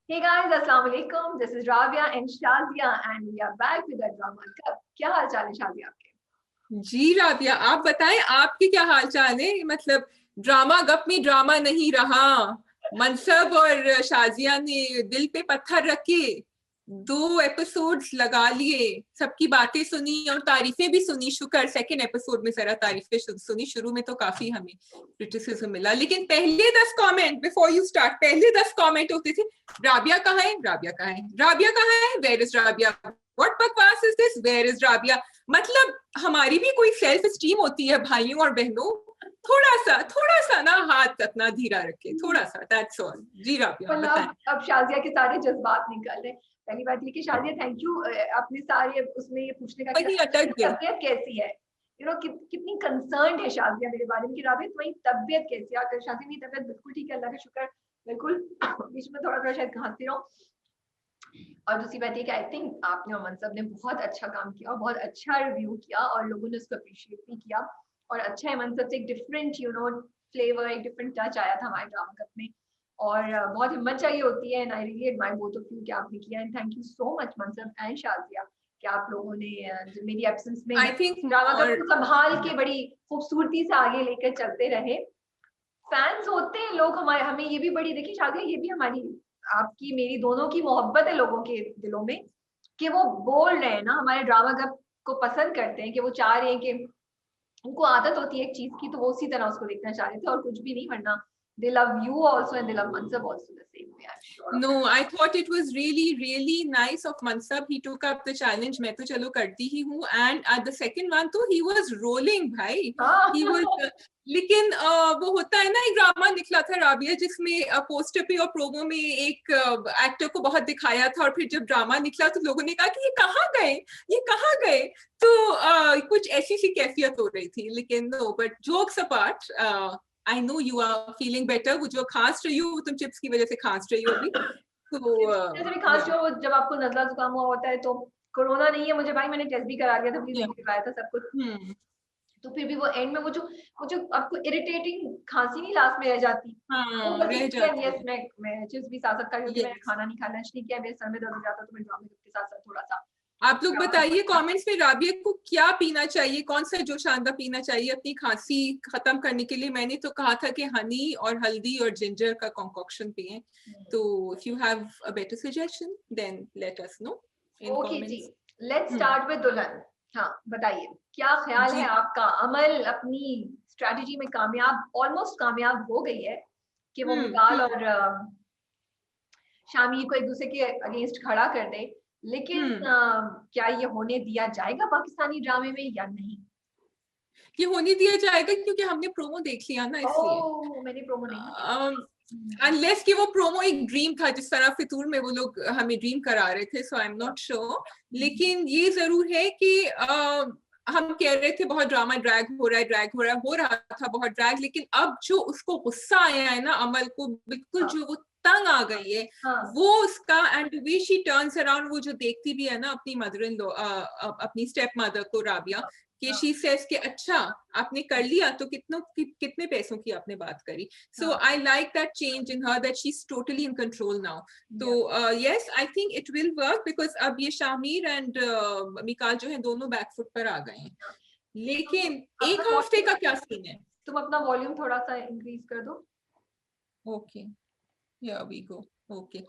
Hey guys, Assalamu alaikum. This is Rabia and Shazia and we are back with a drama club. क्या हाल चाल है शाजिया आपके? जी राबिया, आप बताएं आपके क्या हाल चाल है। मतलब ड्रामा गप में ड्रामा नहीं रहा। मनसब और शाजिया ने दिल पे पत्थर रख के 2 एपिसोड्स लगा लिए, सबकी बातें सुनी और तारीफें भी सुनी। शुक्र सेकंड एपिसोड में जरा तारीफें सुनी, शुरू में तो काफी हमें क्रिटिसिज्म मिला, लेकिन पहले 10 कमेंट बिफोर यू स्टार्ट, पहले 10 कमेंट होते थे राबिया कहाँ है, राबिया कहाँ है, राबिया कहाँ है, वेयर इज राबिया, व्हाट बकवास is this, where is Rabia. मतलब हमारी भी कोई सेल्फ स्टीम होती है भाइयों और बहनों, थोड़ा सा ना हाथ अपना धीरा रखे, थोड़ा सा, दैट्स ऑल। जी राबिया बताएं। अब शाजिया के सारे जज्बात निकल रहे हैं। पहली बात ये कि शाजिया थैंक यू अपने सारे उसमें ये पूछने का कि वही अटक गए। तबीयत कैसी है। कितनी कंसर्न है शाजिया मेरे बारे में कि राबिया तुम्हारी तबीयत कैसी है। और शाजिया मेरी तबीयत बिल्कुल ठीक है, अल्लाह का शुक्र। बिल्कुल बीच में थोड़ा थोड़ा शायद खांसती रहो। और दूसरी बात ये कि आई थिंक आपने और मनसब ने बहुत अच्छा काम किया और बहुत अच्छा रिव्यू किया और लोगों ने उसको अप्रिशिएट भी किया। और अच्छा है, मनसब से एक डिफरेंट फ्लेवर, एक डिफरेंट टच आया था हमारे ड्रामा कप में। और बहुत हिम्मत चाहिए होती है and I really admire both of you कि आपने किया। And thank you so much Mansab and Shazia कि आप लोगों ने मेरी एब्सेंस में आई थिंक ड्रामा कप और को संभाल के बड़ी खूबसूरती से आगे लेकर चलते रहे। फैंस होते हैं लोग हमारे, हमें ये भी बड़ी देखिए शाजिया, ये भी हमारी आपकी मेरी दोनों की मोहब्बत है लोगों के दिलों में कि वो बोल रहे हैं ना, हमारे ड्रामा कप को पसंद करते हैं, कि वो चाह रहे हैं कि उनको आदत होती है एक चीज की तो वो उसी तरह उसको देखना चाह रहे थे और कुछ भी नहीं। वरना दे love you also and they love Mansab also the same way, I'm sure of No, it. I thought it was really nice of Mansab. He took up the challenge. मैं तो चलो करती ही हूँ. And at the second one तो he was rolling भाई. हाँ He was लेकिन वो होता है ना, एक ड्रामा निकला था राबिया जिसमें पोस्टर पे और प्रोमो में एक एक्टर को बहुत दिखाया था और फिर जब ड्रामा निकला तो लोगों ने कहा कि ये कहाँ गए, ये कहाँ गए। तो कुछ ऐसी सी कैफियत हो रही थी। लेकिन no, but jokes apart, I know you are feeling better. वो जो खांस रही हो वो तुम चिप्स की वजह से खांस रही हो अभी। जैसे भी खांसी हो, जब आपको नजला जुकाम हुआ होता है तो कोरोना नहीं है मुझे भाई, मैंने टेस्ट भी करा लिया था, प्लीज करवाया था सब कुछ। हम्म। तो फिर भी वो एंड में वो जो आपको इरिटेटिंग खांसी नहीं लास्ट में रह जाती, वो हाँ बस रह इसलिए जाती यस है। मैं चिप्स भी साथ साथ खा रही होती, मैंने यस, खाना नहीं खाया, लंच नहीं किया, मेरे सर में दर्द हो जाता तो मैं ड्रामे के साथ साथ थोड़ा सा आप लोग बताइए कमेंट्स में राबिया को क्या पीना चाहिए, कौन सा जो शानदार पीना चाहिए अपनी खांसी खत्म करने के लिए। मैंने तो कहा था कि हनी और हल्दी और जिंजर का कॉन्कॉक्शन पिए। तो if you have a better suggestion then let us know in okay जी, comments. Let's start with Dulhan. हाँ बताइए, क्या ख्याल है जी आपका? अमल अपनी स्ट्रैटेजी में कामयाब, ऑलमोस्ट कामयाब हो गई है कि वो मिकाल और शामी को एक दूसरे के अगेंस्ट खड़ा कर दे। लेकिन हम्म। क्या ये होने दिया जाएगा पाकिस्तानी ड्रामे में या नहीं? ये होने दिया जाएगा क्योंकि हमने प्रोमो देख लिया ना, इसलिए। ओह मैंने प्रोमो नहीं देखी। अनलेस कि वो प्रोमो एक ड्रीम था, जिस तरह फितूर में वो लोग हमें ड्रीम करा रहे थे, सो आई एम नॉट श्योर। लेकिन ये जरूर है कि हम कह रहे थे बहुत ड्रामा ड्रैग हो रहा है, हो रहा था बहुत ड्रैग, लेकिन अब जो उसको गुस्सा आया है ना अमल को, बिल्कुल हाँ जो वो तंग आ गई है हाँ वो उसका, and way she turns around, वो जो देखती भी है ना अपनी मदर इन लॉ, अपनी स्टेप मदर को राबिया, कि हाँ शी सेज कि अच्छा आपने कर लिया तो कितने पैसों की आपने बात करी। So हाँ I like that change in her, that she's totally in control now. So yeah. yes, I think it will work because अब ये शामिर and मिकाल जो है दोनों बैकफुट पर आ गए हैं। लेकिन एक अपना हफ्ते का क्या सीन है? तुम अपना वॉल्यूम थोड़ा सा इंक्रीज कर दो। Okay, here we go. Okay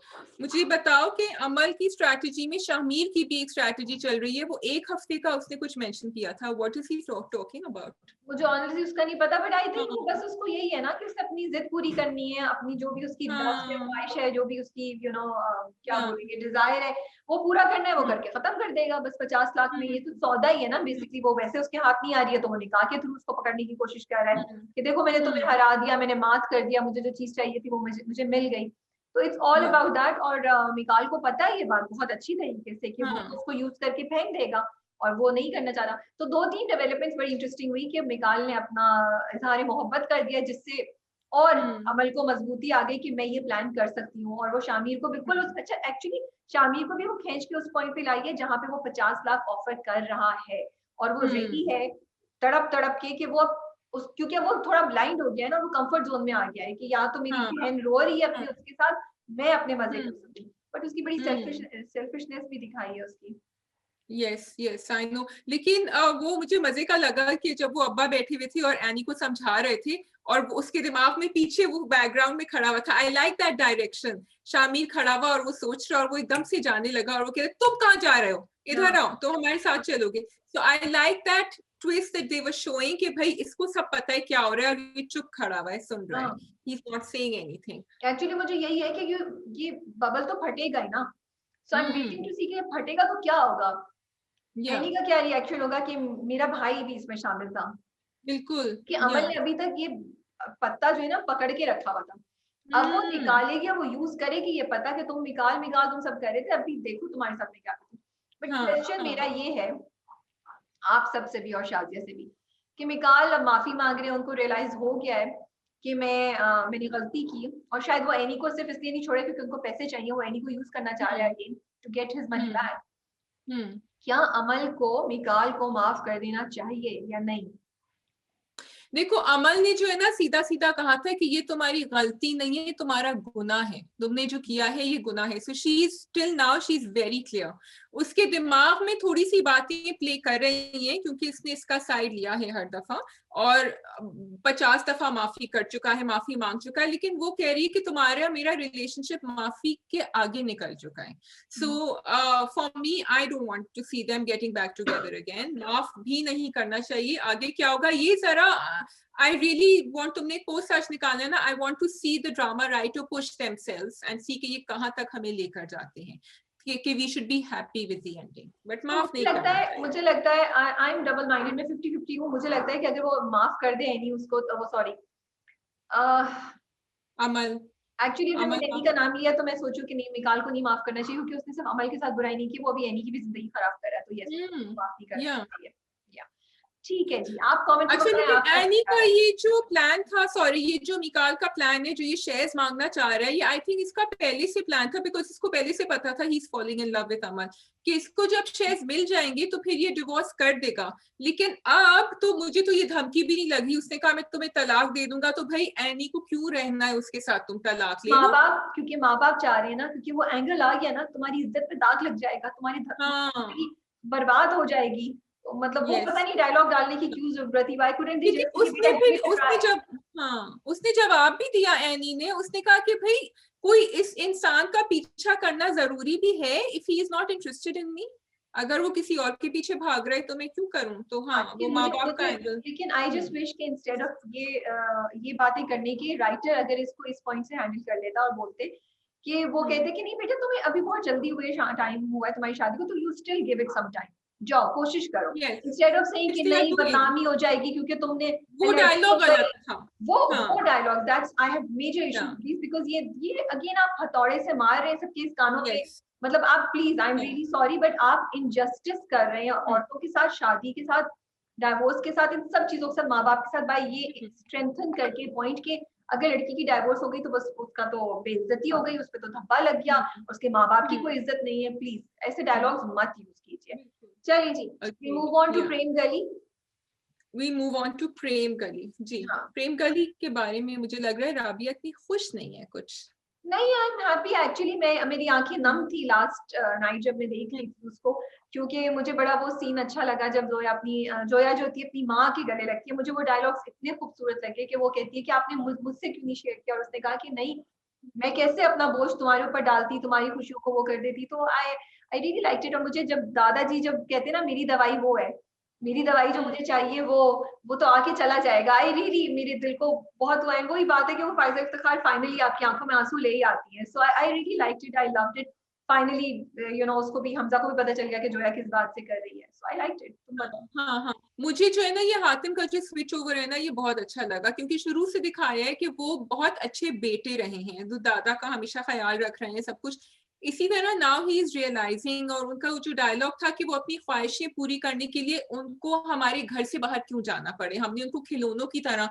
मुझे बताओ कि अमल की स्ट्रैटेजी में शामिर की भी एक स्ट्रैटेजी चल रही है, वो एक हफ्ते का उसने कुछ मेंशन किया था। What is he talking about? मुझे ऑनेस्टली उसका नहीं पता, बट आई थिंक हाँ बस उसको यही है ना कि उसे अपनी जिद पूरी करनी है, अपनी जो भी उसकी बहुत से हाँ ख्वाहिश है, जो भी उसकी क्या हाँ बोलेंगे डिजायर है, वो पूरा करना है, वो करके खत्म कर देगा बस। 50 लाख में ये तो सौदा ही है ना बेसिकली। वो वैसे उसके हाथ नहीं आ रही है तो वो निकाह के थ्रू उसको पकड़ने की कोशिश कर रहा है कि देखो मैंने तुम्हें हरा दिया, मैंने मात कर दिया, मुझे जो चीज चाहिए थी वो मुझे मिल गई। तो इट्स ऑल या अबाउट दैट। और मिकाल को पता है ये बात बहुत अच्छी तरीके से कि वो हाँ उसको यूज करके फेंक देगा और वो नहीं करना चाह रहा। तो 2-3 डेवलपमेंट्स बड़ी इंटरेस्टिंग हुई कि मिकाल ने अपना इजहार मोहब्बत कर दिया, जिससे और अमल को मजबूती आ गई कि मैं ये प्लान कर सकती हूँ। और वो शामिर को बिल्कुल उस अच्छा एक्चुअली शामिर को भी वो खींच के उस पॉइंट पे लाई है जहाँ पे वो 50 लाख ऑफर कर रहा है और वो रेडी है तड़प तड़प के कि वो उस, क्योंकि वो थोड़ा ब्लाइंड हो गया है ना, वो कंफर्ट जोन में आ गया है कि या तो मेरी हाँ बहन रो रही है अपने हाँ उसके साथ, मैं अपने मजे कर सकती, बट उसकी बड़ी हम्म सेल्फिशनेस भी दिखाई है उसकी। यस यस आई नो, लेकिन वो मुझे मजे का लगा कि जब वो अब्बा बैठे हुए थे और एनी को समझा रहे थे और उसके दिमाग में पीछे वो बैकग्राउंड में खड़ा हुआ था, आई लाइक दैट डायरेक्शन। शामिर खड़ा हुआ और वो सोच रहा और वो एकदम से जाने लगा और वो कह रहे तुम कहाँ जा रहे हो, हाँ इधर आओ तो हमारे साथ चलोगे। So I like that twist that they were showing कि भाई इसको सब पता है क्या हो रहा है और ये चुप खड़ा हुआ है, सुन रहा है, हाँ, ही is not saying anything. Actually मुझे यही है कि ये बबल तो फटेगा ही ना, so I am waiting hmm to see कि फटेगा तो क्या होगा, या एनी का क्या रिएक्शन होगा कि मेरा भाई भी इसमें शामिल था, बिल्कुल कि या अमल ने अभी तक ये पत्ता जो है ना पकड़ के रखा हुआ था, अब वो हम्म निकालेगी, वो यूज करेगी, ये पता कि तुम निकाल निकाल तुम सब कर रहे थे, अभी देखो तुम्हारे साथ में क्या करती। बट हाँ क्वेश्चन हाँ मेरा ये है आप सबसे भी और शाजिया से भी, कि मिकाल अब माफी मांग रहे हैं, उनको रियलाइज हो गया है कि मैंने गलती की, और शायद वो एनी को सिर्फ इसलिए नहीं छोड़े क्योंकि उनको पैसे चाहिए, वो एनी को यूज करना चाह रहे हैं hmm again to get his money hmm back. Hmm क्या अमल को मिकाल को माफ कर देना चाहिए या नहीं? देखो अमल ने जो है ना सीधा सीधा कहा था कि ये तुम्हारी गलती नहीं है, ये तुम्हारा गुनाह है, तुमने जो किया है ये गुनाह है। So she is till now she is very clear. उसके दिमाग में थोड़ी सी बातें प्ले कर रही हैं क्योंकि इसने इसका साइड लिया है हर दफा और 50 दफा माफी कर चुका है, माफी मांग चुका है, लेकिन वो कह रही है कि तुम्हारा मेरा रिलेशनशिप माफी के आगे निकल चुका है। So for me I don't want to see them getting back together again, माफ भी नहीं करना चाहिए। आगे क्या होगा ये जरा I really want, तुमने पोस्ट सर्च निकालना है ना, I want to see the drama writer push themselves and see कि ये कहाँ तक हमें लेकर जाते हैं, कि we should be happy with the ending, but तो माफ नहीं करना चाहिए। मुझे लगता है आई एम डबल माइंडेड में 50-50 हूँ, मुझे लगता है कि अगर वो माफ कर दे एनी उसको, तो वो सॉरी अमल एक्चुअली जब अमल मैंने एनी माफ का नाम लिया तो मैं सोचू कि नहीं, मिकाल को नहीं माफ करना चाहिए क्योंकि उसने सिर्फ अमल के साथ बुराई नहीं की, वो अभी एनी की भी जिंदगी खराब कर रहा है, तो यस माफ नहीं करना या चाहिए। या ठीक है जी, आप कमेंट में अच्छा, बताएं लेकिन आपका एनी क्या का है। ये जो प्लान था, सॉरी ये जो निकाल का प्लान है, जो ये शेयर्स मांगना चाह रहा है, ये आई थिंक इसका पहले से प्लान था, बिकॉज इसको पहले से पता था he is following in love with Aman, कि इसको जब शेयर्स मिल जाएंगे तो फिर ये डिवोर्स कर देगा। लेकिन अब तो मुझे तो ये धमकी भी नहीं लगी, उसने कहा मैं तुम्हें तलाक दे दूंगा, तो भाई एनी को क्यों रहना है उसके साथ, तुम तलाक ले माँ लो। बाप, क्योंकि माँ बाप चाह रहे हैं ना, क्योंकि वो एंगल आ गया ना, तुम्हारी इज्जत पे दाग लग जाएगा, तुम्हारी हाँ जिंदगी बर्बाद हो जाएगी, तो मतलब वो पता यस, नहीं डायलॉग डालने की क्यों जरूरत थी, व्हाई कुडंट दे लेकिन जस्ट से उसने बेटा गिव फिर इट अ उसने ट्राई। जब, हाँ उसने जवाब भी दिया एनी ने, उसने कहा कि भाई कोई इस इंसान का पीछा करना जरूरी भी है, if he is not interested in me, अगर वो किसी और के पीछे भाग रहा है तो मैं क्यों करूं, तो हाँ वो लेकिन माँ मुझे बाप का मुझे एंगल। लेकिन आई जस्ट विश कि इंस्टेड ऑफ ये बातें करने के, राइटर अगर इसको इस पॉइंट से हैंडल कर लेता और बोलते कि वो कहते कि नहीं बेटा तुम्हें अभी बहुत जल्दी हुए, टाइम हुआ है तुम्हारी शादी को, तो you still give it some time, जाओ कोशिश करो, यस इंस्टेड ऑफ सेइंग कि इसलिए नहीं डूइंग, बदनामी हो जाएगी क्योंकि तुमने वो लड़की को डायलॉग गलत था। वो हाँ dialogue, that's I have major issue या प्लीज, बिकॉज ये अगेन आप हथौड़े से मार रहे हैं सबके इस कानों पे, यस मतलब आप please, I am really sorry but आप इनजस्टिस कर रहे हैं औरतों के साथ, शादी के साथ, डाइवोर्स के साथ, इन सब चीजों के साथ, माँ बाप के साथ, भाई ये स्ट्रेंथन करके पॉइंट के अगर लड़की की डाइवोर्स हो गई तो बस उसका तो बेइज्जती हो गई, उस पर तो धब्बा लग गया, उसके माँ बाप की कोई इज्जत नहीं है, प्लीज ऐसे डायलॉग्स मत यूज कीजिए। चलिए जी, वी मूव ऑन टू या प्रेम गली। वी मूव ऑन टू प्रेम गली जी। हाँ, प्रेम गली के बारे में मुझे लग रहा है राबिया इतनी खुश नहीं है कुछ। नहीं आई एम हैप्पी एक्चुअली, मैं मेरी आंखें नम थी लास्ट नाइट जब मैं देख रही थी उसको, क्योंकि मुझे बड़ा वो सीन अच्छा लगा जब जोया जो थी अपनी माँ के गले लगती है, मुझे वो डायलॉग्स इतने खूबसूरत लगे कि वो कहती है कि आपने मुझसे क्यों नहीं शेयर किया, और उसने कहा कि नहीं मैं कैसे अपना बोझ तुम्हारे ऊपर डालती, तुम्हारी खुशियों को वो कर देती, तो आई रियली लाइक्ड इट। और मुझे जब दादाजी जब कहते हैं ना मेरी दवाई वो है, मेरी दवाई जो मुझे चाहिए वो तो आके चला जाएगा, आई रियली मेरे दिल को बहुत हुआ है, वही बात है कि वो फाइज़ा इफ्तिखार फाइनली आपकी आंखों में आंसू ले ही आती है, so I really liked it, I loved it finally, you know उसको भी, हमजा को भी पता चल गया कि जोया किस बात से कर रही है, सो आई लाइक्ड इट। तुम बताओ। हाँ हाँ, मुझे जो है ना ये हातिम का जो स्विच ओवर है ना ये बहुत अच्छा लगा, क्योंकि शुरू से दिखाया है कि वो बहुत अच्छे बेटे रहे हैं, जो दादा का हमेशा ख्याल रख रहे हैं सब कुछ। इसी तरह नाउ ही इज रियलाइजिंग, और उनका जो डायलॉग था कि वो अपनी ख्वाहिशें पूरी करने के लिए उनको हमारे घर से बाहर क्यों जाना पड़े, हमने उनको खिलौनों की तरह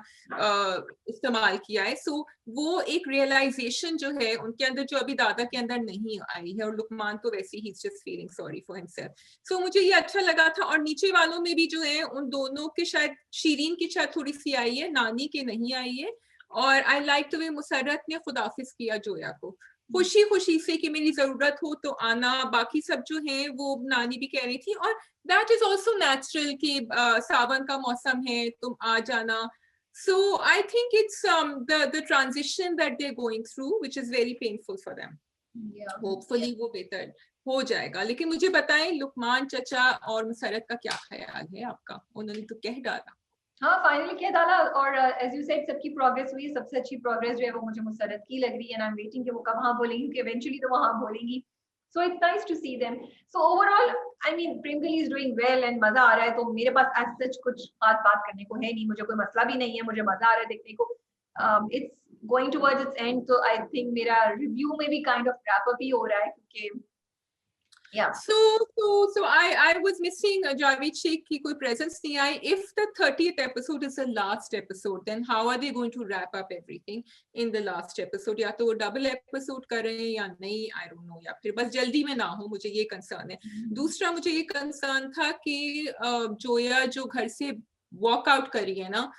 इस्तेमाल किया है। सो वो एक रियलाइजेशन जो है उनके अंदर जो अभी दादा के अंदर नहीं आई है, और लुकमान तो वैसे ही just feeling sorry for himself. So मुझे ये अच्छा लगा था। और नीचे वालों में भी जो है उन दोनों के शायद शीरीन की शायद थोड़ी सी आई है, नानी के नहीं आई है। और I like the way Musarrat ने खुदाफिज किया जोया को, खुशी खुशी से कि मेरी जरूरत हो तो आना, बाकी सब जो है वो नानी भी कह रही थी, और दैट इज ऑल्सो नेचुरल कि सावन का मौसम है तुम आ जाना. So I think it's the transition that they're going through, which is very painful for them. Yeah. Hopefully वो बेहतर हो जाएगा. लेकिन मुझे बताएं लुकमान चचा और मुसरत का क्या ख्याल है आपका? उन्होंने तो कह डाला. हाँ, फाइनली कह डाला. और एज यू सेड सबकी प्रोग्रेस हुई. सबसे अच्छी प्रोग्रेस जो है वो मुझे मुसरत की लग रही है, एंड आई एम वेटिंग कि वो कब हाँ बोलेंगी, क्योंकि इवेंचुअली तो वो हाँ बोलेंगी. So it's nice to see them. So overall I mean Premgali is doing well and मजा आ रहा है. तो मेरे पास एज सच कुछ खास बात करने को है नहीं. मुझे कोई मसला भी नहीं है, मुझे मजा आ रहा है देखने को. It's going towards it's and. तो आई थिंक मेरा रिव्यू में भी काइंड ऑफ रैप अप ही हो रहा है, क्योंकि yeah. So I was missing Javed Sheikh की कोई presence नहीं आई. If the 30th episode is the last episode, then how are they going to wrap up everything in the last episode? या तो वो double episode करें या नहीं, I don't know. या फिर बस जल्दी में ना हो, मुझे ये concern है. दूसरा मुझे ये concern था कि जोया जो घर से walk out करी है ना.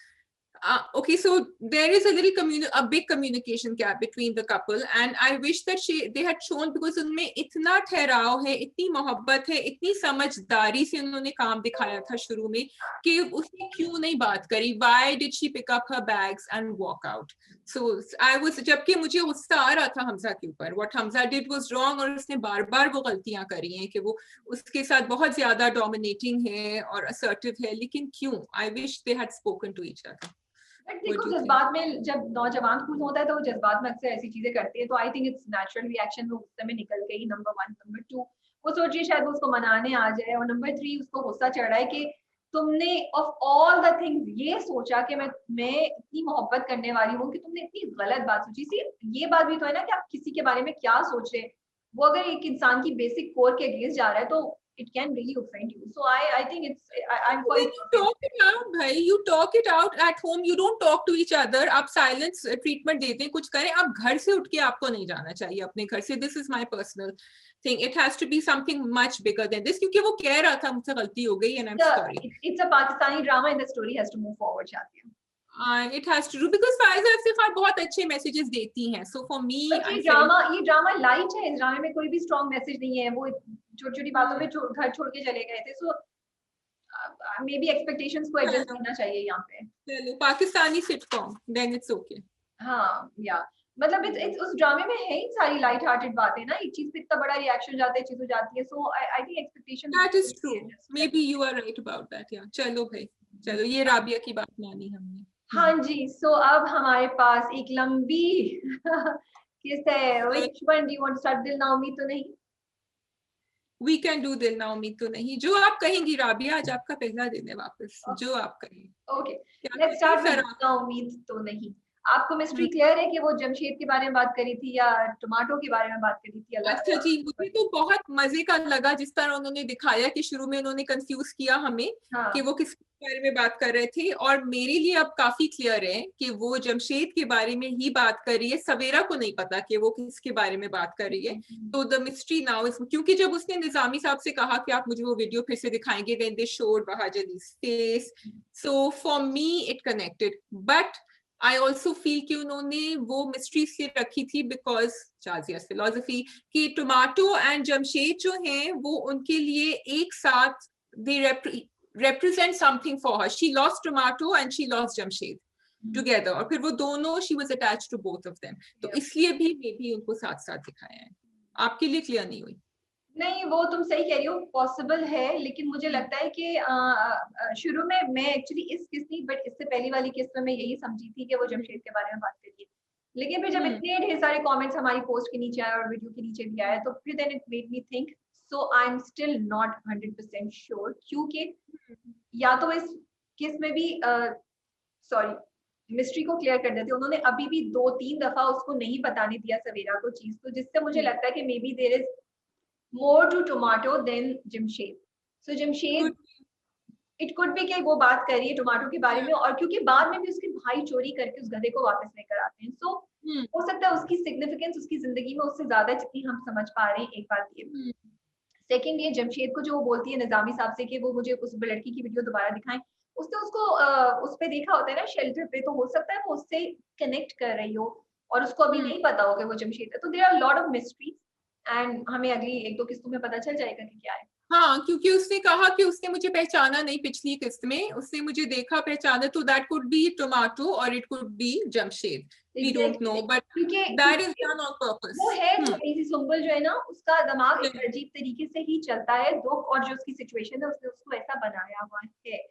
Okay, so there is a big communication gap between the couple, and I wish that they had shown, because उनमें इतना ठहराव है, इतनी मोहब्बत है, इतनी समझदारी से उन्होंने काम दिखाया था शुरू में, कि उसने क्यों नहीं बात करी. Why did she pick up her bags and walk out? So I was, जबकि मुझे गुस्सा आ रहा था हमजा के ऊपर. What Hamza did was wrong, और उसने बार बार वो गलतियां करी हैं कि वो उसके साथ बहुत ज्यादा dominating है और assertive है. लेकिन क्यों? I wish they had spoken to each other. देखो, जज्बात में जब नौजवान खून होता है तो जज्बात में अक्सर ऐसी चीजें करती है. तो I think it's natural reaction. वो उस समय निकल गई, नंबर 1. नंबर 2, वो सोच रही है शायद वो उसको मनाने आ जाए. और नंबर 3, उसको गुस्सा चढ़ा है कि तुमने ऑफ ऑल द थिंग्स ये सोचा कि मैं इतनी मोहब्बत करने वाली हूँ कि तुमने इतनी गलत बात सोची. सी ये बात भी तो है ना कि आप किसी के बारे में क्या सोच रहे हैं. वो अगर एक इंसान की बेसिक कोर के अगेंस्ट जा रहा है तो it can really offend you. So I think I'm quite. You talk it out, bhai. You talk it out at home. You don't talk to each other. आप silence treatment देते हैं, कुछ करें. आप घर से उठ के आपको नहीं जाना चाहिए अपने घर से. This is my personal thing. It has to be something much bigger than this. क्योंकि वो कह रहा था मुझसे गलती हो गई, and I'm sorry. It's a Pakistani drama, and the story has to move forward, Shazia. It has to do, because Faiza Iftikhar बहुत अच्छे messages देती हैं. So for me, ये ड्रामा लाइट है. इस ड्रामे में कोई भी स्ट्रॉन्ग मैसेज नहीं है. वो छोटी छोटी बातों में घर छोड़ के चले गए थे. सो मे बी एक्सपेक्टेशंस को एडजस्ट करना चाहिए यहाँ पे. चलो, Pakistani sitcom, then it's okay. हाँ, या मतलब इट्स उस ड्रामे में है ही सारी लाइट हार्टेड बातें ना. एक चीज पे इतना बड़ा रिएक्शन जाता है, चीज हो जाती है. So I think expectations, that is true. Maybe you are right about that. या चलो भाई, चलो, ये राबिया की बात मानी हमने. हाँ जी. सो अब हमारे पास एक लंबी किस है. Which one do you want to start? Dil Na उम्मीद तो नहीं? We can do दिल ना उम्मीद तो नहीं. जो आप कहेंगी राबिया, आज आपका पहला दिन है वापस. जो आप कहें. ओके, लेट्स स्टार्ट विद ना उम्मीद तो नहीं. आपको मिस्ट्री क्लियर है कि वो जमशेद के बारे में बात करी थी या टमाटो के बारे में बात करी थी? अच्छा जी, मुझे तो बहुत मजे का लगा जिस तरह उन्होंने दिखाया कि शुरू में उन्होंने कंफ्यूज किया हमें. हाँ. कि वो किस बारे में बात कर रहे थे, और मेरे लिए अब काफी क्लियर है कि वो जमशेद के बारे में ही बात कर रही है. सवेरा को नहीं पता कि वो किसके बारे में बात कर रही है. तो द मिस्ट्री नाउ इज, क्योंकि जब उसने निजामी साहब से कहा कि आप मुझे वो वीडियो फिर से दिखाएंगे, when they showed Bahar Ali's face, so for me it connected. But I also feel कि उन्होंने वो मिस्ट्री से रखी थी बिकॉज शाजिया's फिलोसफी कि टोमेटो एंड जमशेद जो हैं वो उनके लिए एक साथ they represent something for her. She lost tomato and she lost Jamshed together, और फिर वो दोनों she was attached to both of them. तो इसलिए भी मे भी उनको साथ साथ दिखाया है. आपके लिए क्लियर नहीं हुई? नहीं, वो तुम सही कह रही हो, पॉसिबल है. लेकिन मुझे लगता है कि शुरू में मैं एक्चुअली इस किस नहीं, बट इससे पहली वाली किस में मैं यही समझी थी कि वो जमशेद के बारे में बात करिए. लेकिन फिर जब इतने ढेर सारे कमेंट्स हमारी पोस्ट के नीचे आए और वीडियो के नीचे भी आए, तो फिर then it made me think. So I am still not 100% sure, क्योंकि या तो इस किस में भी मिस्ट्री को क्लियर कर देते. उन्होंने अभी भी 2-3 दफा उसको नहीं बताने दिया सवेरा को चीज, तो जिससे मुझे लगता है कि maybe there is more to tomato than Jamshed. So Jamshed, it could be कि वो बात कर रही है टोमेटो के बारे में, और क्योंकि बाद में भी उसके भाई चोरी करके उस गधे को वापस लेकर आते हैं. So हो सकता है उसकी सिग्निफिकेंस उसकी जिंदगी में उससे ज्यादा जितनी हम समझ पा रहे हैं. एक बात ये. सेकंड, ये जमशेद को जो वो बोलती है निजामी साहब से कि वो मुझे उस लड़की की वीडियो दोबारा दिखाएं, उसने उसको उस पे देखा होता है ना शेल्टर पे, तो हो सकता है वो उससे कनेक्ट कर रही हो. और उसको अभी नहीं पता होगा वो जमशेद है। तो there are lot of mysteries and हमें अगली 1-2 किस्तों में पता चल जाएगा कि क्या है। हाँ, क्योंकि उसने कहा कि उसने मुझे पहचाना नहीं पिछली किस्त में, उसने मुझे देखा पहचाना, तो दैट कुड बी टोमेटो और it could be Jamshed, we don't know, but क्योंकि that is done on purpose. वो है छोटी सी सुंबल जो है ना, उसका दिमाग एक अजीब तरीके से ही चलता है, दुख और जो उसकी सिचुएशन है उसने उसको ऐसा बनाया हुआ है।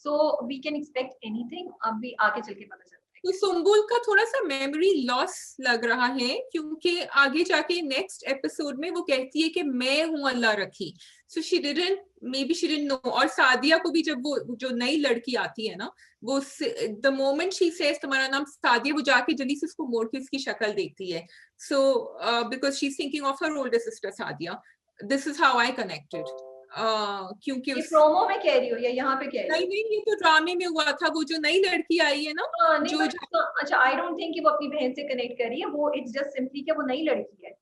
So we can expect anything, अब भी आगे चल के पता चलता है। तो सुम्बुल का थोड़ा सा मेमोरी लॉस लग रहा है, क्योंकि आगे जाके नेक्स्ट एपिसोड में वो कहती है कि मैं हूं अल्लाह रखी, so she didn't, may be she didn't know. और सादिया को भी जब वो जो नई लड़की आती है ना, वो द मोमेंट शी सेज तुम्हारा नाम सादिया, वो जाके जल्दी से उसको मोड़ के उसकी शक्ल देखती है। So because she is thinking of her older sister Sadia, this is how I connected. क्योंकि ये प्रोमो में कह रही हो या यहाँ पे कह रही हो? नहीं, ये तो ड्रामे में हुआ था, वो जो नई लड़की आई है ना, नहीं, जो अच्छा, आई डोंट थिंक कि वो अपनी बहन से कनेक्ट कर रही है, वो इट्स जस्ट सिंपली कि वो नई लड़की है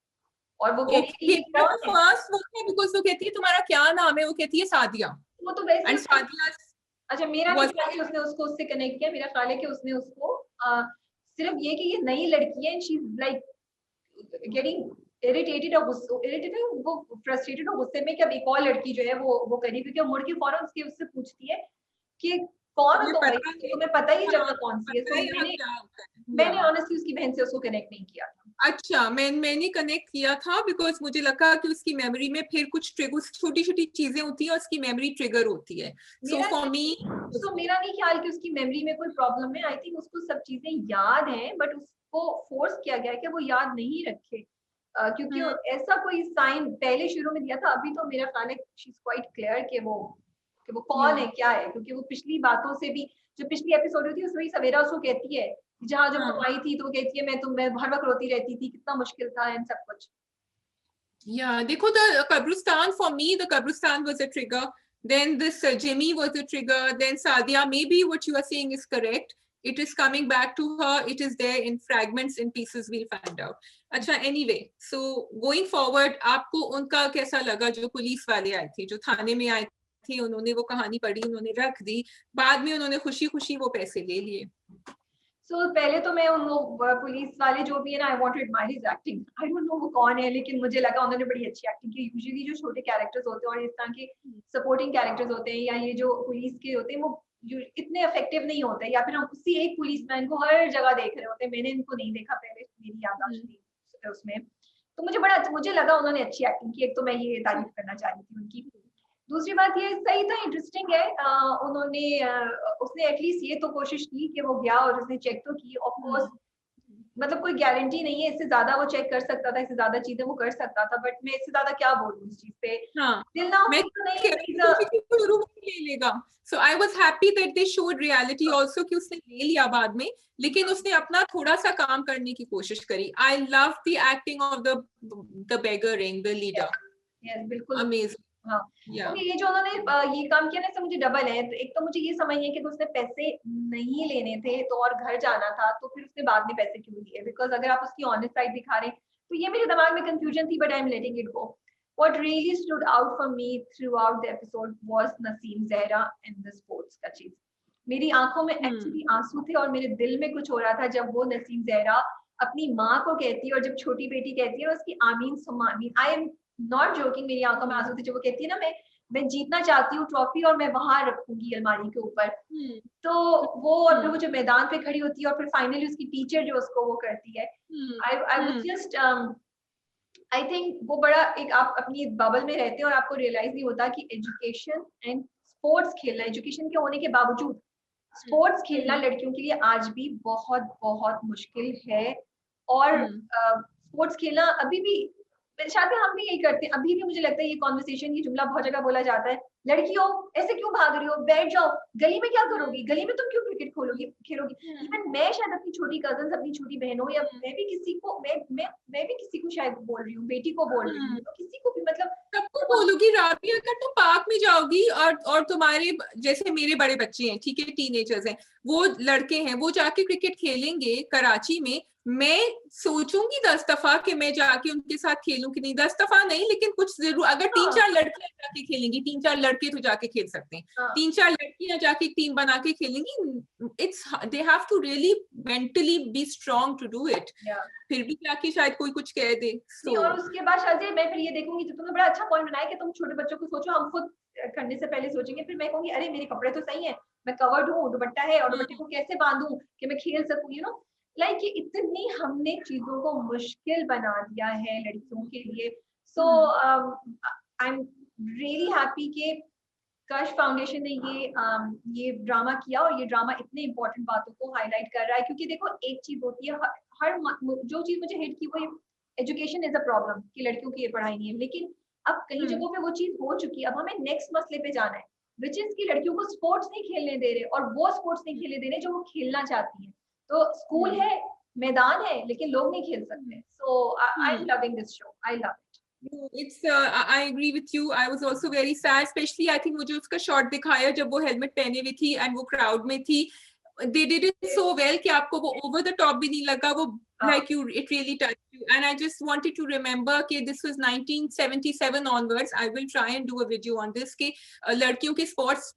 और वो कह रही है कि ये कौन है। फर्स्ट वो है, बिकॉज़ वो कहती है तुम्हारा क्या नाम है, वो कहती है सादिया, वो तो वैसे एंड सादिया अच्छा, मेरा नहीं was ख्याल कि उसने उसको उससे कनेक्ट किया। मेरा ख्याल है कि उसने उसको सिर्फ ये कि ये नई लड़की है, she is like getting irritated और इरिटेटेड, वो फ्रस्ट्रेटेड और गुस्से में कि अब एक और लड़की जो है वो करी, क्योंकि वो मुड़ के फौरन उससे पूछती है कि कौन हो तुम भाई, तुम्हें पता ही जगह कौन सी है। तो मैंने ऑनेस्टली उसकी बहन से उसको कनेक्ट नहीं किया था। अच्छा, मैंने कनेक्ट किया था, बिकॉज मुझे लगा कि उसकी मेमोरी में फिर कुछ ट्रिगर, छोटी छोटी चीजें होती है और उसकी मेमोरी ट्रिगर होती है। सो फॉर मी, तो मेरा नहीं ख्याल कि उसकी मेमोरी में कोई प्रॉब्लम है। आई थिंक उसको सब चीजें याद हैं, बट उसको फोर्स किया गया है कि वो याद नहीं रखे, क्योंकि ऐसा कोई साइन पहले शुरू में दिया था। अभी तो मेरा ख्याल है शी इज क्वाइट क्लियर कि वो कौन है, क्या है, क्योंकि वो पिछली बातों से भी, जो पिछली एपिसोड हुई थी उसमें सवेरा उसको कहती है, जहाँ जब वो आई थी तो वो कहती है मैं हर वक्त रोती रहती थी, कितना मुश्किल था एंड सब कुछ। Yeah, देखो, the Kabristan, for me, the Kabristan was a trigger. Then this Jimmy was a trigger. Then Sadia, maybe what you are saying is correct. It is coming back to her. It is there in fragments, in pieces. We'll find out. अच्छा, anyway, so going forward, आपको उनका कैसा लगा जो police वाले आए थे, जो थाने में आए थे, उन्होंने वो कहानी पढ़ी, उन्होंने रख दी, बाद में उन्होंने खुशी खुशी वो पैसे ले लिए। पहले तो मैं उन पुलिस वाले जो भी है ना, I want to admire his acting. I don't know वो कौन है, लेकिन मुझे लगा उन्होंने बड़ी अच्छी एक्टिंग की। यूजुअली जो छोटे कैरेक्टर्स होते हैं और इस तरह के सपोर्टिंग कैरेक्टर्स होते हैं, या ये जो पुलिस के होते हैं, वो इतने इफेक्टिव नहीं होते, या फिर हम उसी एक पुलिसमैन को हर जगह देख रहे होते हैं। मैंने इनको नहीं देखा पहले, मेरी याददाश्त नहीं उसमें। तो मुझे लगा उन्होंने अच्छी एक्टिंग की। एक तो मैं ये तारीफ करना चाह रही थी उनकी। दूसरी बात ये सही था, इंटरेस्टिंग है। उन्होंने उसने एटलीस्ट ये तो कोशिश की कि वो गया और उसने चेक तो की। ऑफ कोर्स मतलब कोई गारंटी नहीं है, इससे ज्यादा वो चेक कर सकता था, इससे ज्यादा चीजें वो कर सकता था, बट मैं इससे ज्यादा क्या बोलूं इस चीज पे। Till now, मैं तो नहीं ले लेगा। So I was happy that they showed reality also कि उसने ले लिया बाद में, लेकिन उसने अपना थोड़ा सा काम करने की कोशिश करी। I love the acting of the beggar ring, the leader. Yes, बिल्कुल amazing. हाँ, ये जो उन्होंने ये काम किया ना, इससे मुझे डबल है। तो एक तो मुझे ये समझ है कि उसने पैसे नहीं लेने थे तो और घर जाना था, तो फिर उसने बाद में पैसे क्यों लिए? बिकॉज अगर आप उसकी ऑनेस्ट साइड दिखा रहे हैं, तो ये मेरे दिमाग में कंफ्यूजन थी, but I am letting it go. What really stood out for me throughout the episode was Naseem Zahra and the sports का चीज। मेरी आंखों में एक्चुअली आंसू थे और मेरे दिल में कुछ हो रहा था जब वो नसीम जहरा अपनी माँ को कहती है, और जब छोटी बेटी कहती है उसकी आमीन सुम्मा आमीन। आई एम नॉट जोकिंग, मेरी आंखों में आंसू थे जब वो कहती है ना, मैं जीतना चाहती हूँ ट्रॉफी और मैं वहां रखूंगी अलमारी के ऊपर। तो वो और फिर वो जो मैदान पे खड़ी होती है और फिर फाइनली उसकी टीचर जो उसको वो करती है। I was just I think वो बड़ा एक, आप अपनी बबल में रहते हैं और आपको रियलाइज नहीं होता कि एजुकेशन एंड स्पोर्ट्स खेलना, एजुकेशन के होने के बावजूद स्पोर्ट्स खेलना लड़कियों के लिए आज भी बहुत बहुत मुश्किल है। और स्पोर्ट्स खेलना अभी भी, शायद हम भी यही करते हैं अभी भी। मुझे लगता है ये कॉन्वर्सेशन, ये जुमला बहुत जगह बोला जाता है, लड़कियों ऐसे क्यों भाग रही हो, बैठ जाओ, गली में क्या करोगी, गली में तुम क्यों क्रिकेट खेलोगी। इवन मैं शायद अपनी छोटी कजन, अपनी छोटी बहनों, या मैं भी किसी को मैं भी किसी को शायद बोल रही हूँ, बेटी को बोल रही हूँ, तो किसी को भी मतलब सबको बोलूंगी, राबिया अगर तुम पार्क में जाओगी और तुम्हारे जैसे मेरे बड़े बच्चे हैं, ठीक है, टीनेजर्स हैं, वो लड़के हैं, वो जाके क्रिकेट खेलेंगे कराची में, मैं सोचूंगी 10 दफा कि मैं जाके उनके साथ खेलूं कि नहीं, 10 दफा नहीं लेकिन कुछ जरूर, अगर 3-4 लड़कियां जाके खेलेंगी, 3-4 लड़के तो जाके खेल सकते हैं, 3-4 लड़कियां जाके टीम बना के खेलेंगी, it's they have to really mentally be strong to do it. फिर भी जाके शायद कोई कुछ कह दे। नहीं, और उसके बाद शायद मैं फिर ये देखूंगी, तो तुमने बड़ा अच्छा पॉइंट बनाया कि तुम छोटे बच्चों को सोचो, हम खुद करने से पहले सोचेंगे, फिर मैं कहूंगी अरे मेरे कपड़े तो सही है, मैं कवर्ड हूँ, दुपट्टा है, और दुपट्टे को कैसे बांधूं कि मैं खेल सकूं, यू नो, लाइक ये इतनी हमने चीजों को मुश्किल बना दिया है लड़कियों के लिए। सो आई एम रियली हैप्पी कि कश फाउंडेशन ने ये ड्रामा किया, और ये ड्रामा इतने इंपॉर्टेंट बातों को हाईलाइट कर रहा है, क्योंकि देखो एक चीज होती है, हर जो चीज मुझे हिट की वो एजुकेशन इज अ प्रॉब्लम कि लड़कियों की ये पढ़ाई नहीं है, लेकिन अब कई जगहों पे वो चीज हो चुकी है। अब हमें नेक्स्ट मसले पे जाना है, विच इज की लड़कियों को स्पोर्ट्स नहीं खेलने दे रहे, और वो स्पोर्ट्स नहीं खेलने दे रहे जो वो खेलना चाहती है। तो स्कूल है, मैदान है, लेकिन लोग नहीं खेल सकते। So I am loving this show, I love it. No, it's I agree with you. I was also very sad, especially I think मुझे उसका शॉट दिखाया जब वो हेलमेट पहने हुई थी एंड वो क्राउड में थी। They did it so well कि आपको वो over the top भी नहीं लगा, वो like you, it really touched you. And I just wanted to remember कि this was 1977 onwards. I will try and do a video on this कि लड़कियों के sports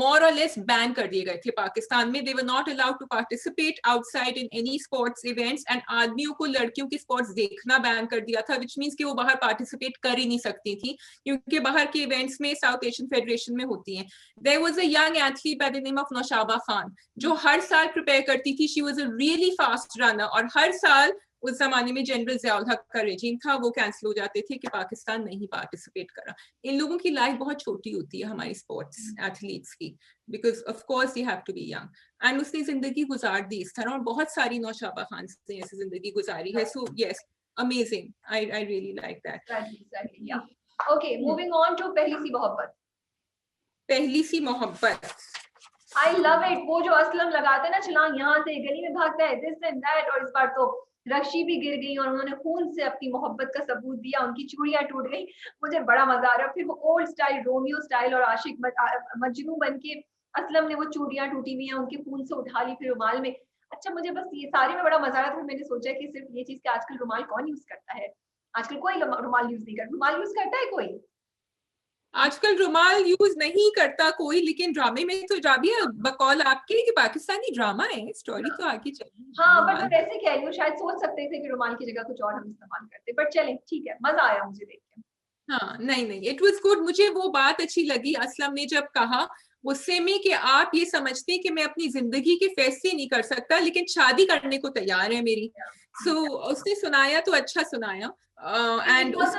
more or less ban कर दिए गए थे पाकिस्तान में. They were not allowed to participate outside in any sports events, and आदमियों को लड़कियों के sports देखना ban कर दिया था, which means कि वो बाहर participate कर ही नहीं सकती थी, क्योंकि बाहर के events में South Asian Federation में होती हैं. There was a young athlete by the name of Noshaba Khan जो हर साल प्रिपेयर करती थी. She was a really fast runner, और हर साल उस जमाने में जनरल ज़ियाउल हक का रेजिम था, वो कैंसिल हो जाते थे कि पाकिस्तान नहीं पार्टिसिपेट करा. इन लोगों की लाइफ बहुत छोटी होती है हमारी स्पोर्ट्स एथलीट्स की, because of course you have to be young. And उसने जिंदगी गुजार दी इस तरह, और बहुत सारी नौशाबा खान ने ऐसी जिंदगी गुजारी है. So yes, amazing. I really like that. Okay, moving on to Pehli Si मोहब्बत. पहली सी मोहब्बत, आई लव इट. वो जो असलम लगाते हैं ना छलांग, यहाँ से गली में भागता है, दिस एंड दैट, और इस बार तो रक्षी भी गिर गई और उन्होंने खून से अपनी मोहब्बत का सबूत दिया, उनकी चूड़ियां टूट गई. मुझे बड़ा मजा आ रहा है. फिर वो ओल्ड स्टाइल रोमियो स्टाइल और आशिक मजनू बन के असलम ने वो चूड़ियां टूटी हुई हैं उनके खून से उठा ली, फिर रुमाल में. अच्छा, मुझे बस ये सारे में बड़ा मजा आ रहा था. मैंने सोचा कि सिर्फ ये चीज कि आजकल रुमाल कौन यूज करता है, आजकल कोई रुमाल यूज नहीं करता. रुमाल यूज करता है कोई? आजकल रुमाल यूज नहीं करता कोई, लेकिन ड्रामे में तो जाबिया बकौल आपके कि पाकिस्तानी ड्रामा है, स्टोरी तो आगे चली. हाँ, बट मैं वैसे कह रही हूँ, शायद सोच सकते थे कि रुमाल की जगह कुछ और हम इस्तेमाल करते, बट चलें ठीक है, मजा आया मुझे देख के. हाँ, नहीं, इट वाज गुड. मुझे वो बात अच्छी लगी असलम ने जब कहा गुस्से में कि आप ये समझते हैं कि मैं अपनी जिंदगी के फैसले नहीं कर सकता, लेकिन शादी करने को तैयार है मेरी. सो उसने सुनाया तो अच्छा सुनाया. And it was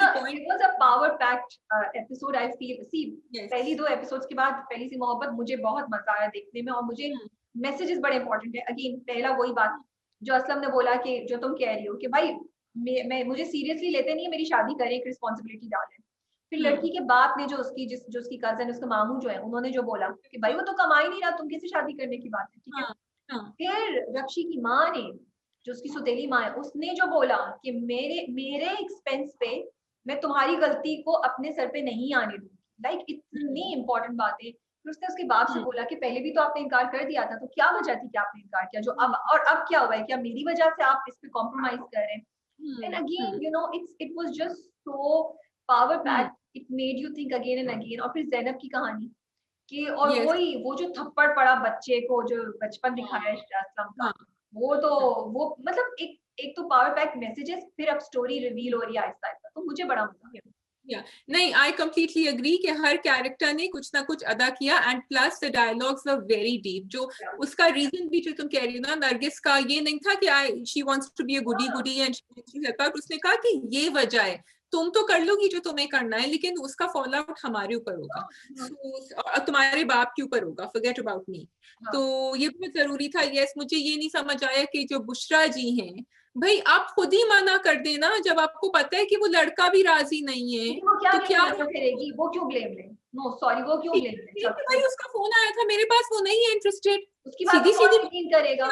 a power packed episode. I feel, see, पहली 2 एपिसोड्स के बाद पहली सी मोहब्बत मुझे बहुत मजा आया देखने में, और मुझे मैसेजेस बड़े इंपॉर्टेंट है. अगेन पहला वही बात जो असलम ने बोला कि जो तुम कह रही हो कि भाई मैं मुझे सीरियसली लेते नहीं है, मेरी शादी करें, एक रिस्पॉन्सिबिलिटी डालें. फिर लड़की के बाप ने जो उसकी कजन, उसका मामू जो है, उन्होंने जो बोला कि भाई वो तो कमा ही नहीं रहा, तुम कैसे शादी करने की बात है, ठीक है. फिर रक्षी की माँ ने, जो उसकी सौतेली माँ है, उसने जो बोला कि मेरे एक्सपेंस पे मैं तुम्हारी गलती को अपने सर पे नहीं आने दूंगी. लाइक इतनी इंपॉर्टेंट बातें. फिर उसने उसके बाप से बोला कि पहले भी तो आपने इनकार कर दिया था, तो क्या वजह थी कि आपने इनकार किया, जो अब क्या हुआ है, क्या मेरी वजह से आप इस पे कॉम्प्रोमाइज कर रहे हैं. And again you know, it was just so power packed. It made you think again and again. और फिर ज़ैनब की कहानी कि, और वही वो जो थप्पड़ पड़ा बच्चे को, जो बचपन दिखाया असलम का, वो मतलब एक तो पावर पैक मैसेजेस, फिर अब स्टोरी रिवील हो रही है आहिस्ता आहिस्ता. तो मुझे बड़ा मजा आया. नहीं, आई कम्प्लीटली अग्री कि हर कैरेक्टर ने कुछ ना कुछ अदा किया, and plus the dialogues were very deep. जो उसका रीजन भी जो तुम कह रही हो ना, नरगिस का ये नहीं था कि she wants to be a goody and उसने कहा कि ये वजह है, तुम तो कर लोगी जो तुम्हें करना है, लेकिन उसका फॉलो आउट हमारे ऊपर होगा, और तुम्हारे बाप के ऊपर होगा, फॉरगेट अबाउट मी. तो ये बहुत जरूरी था. यस, मुझे ये नहीं समझ आया कि जो बुशरा जी हैं, भाई आप खुद ही मना कर देना जब आपको पता है कि वो लड़का भी राजी नहीं है. वो क्या करेगी, वो क्यों ब्लेम ले? नो सॉरी, वो क्यों ब्लेम ले? भाई उसका फोन आया था मेरे पास, वो नहीं है इंटरेस्टेड, उसकी बात पे कौन यकीन करेगा?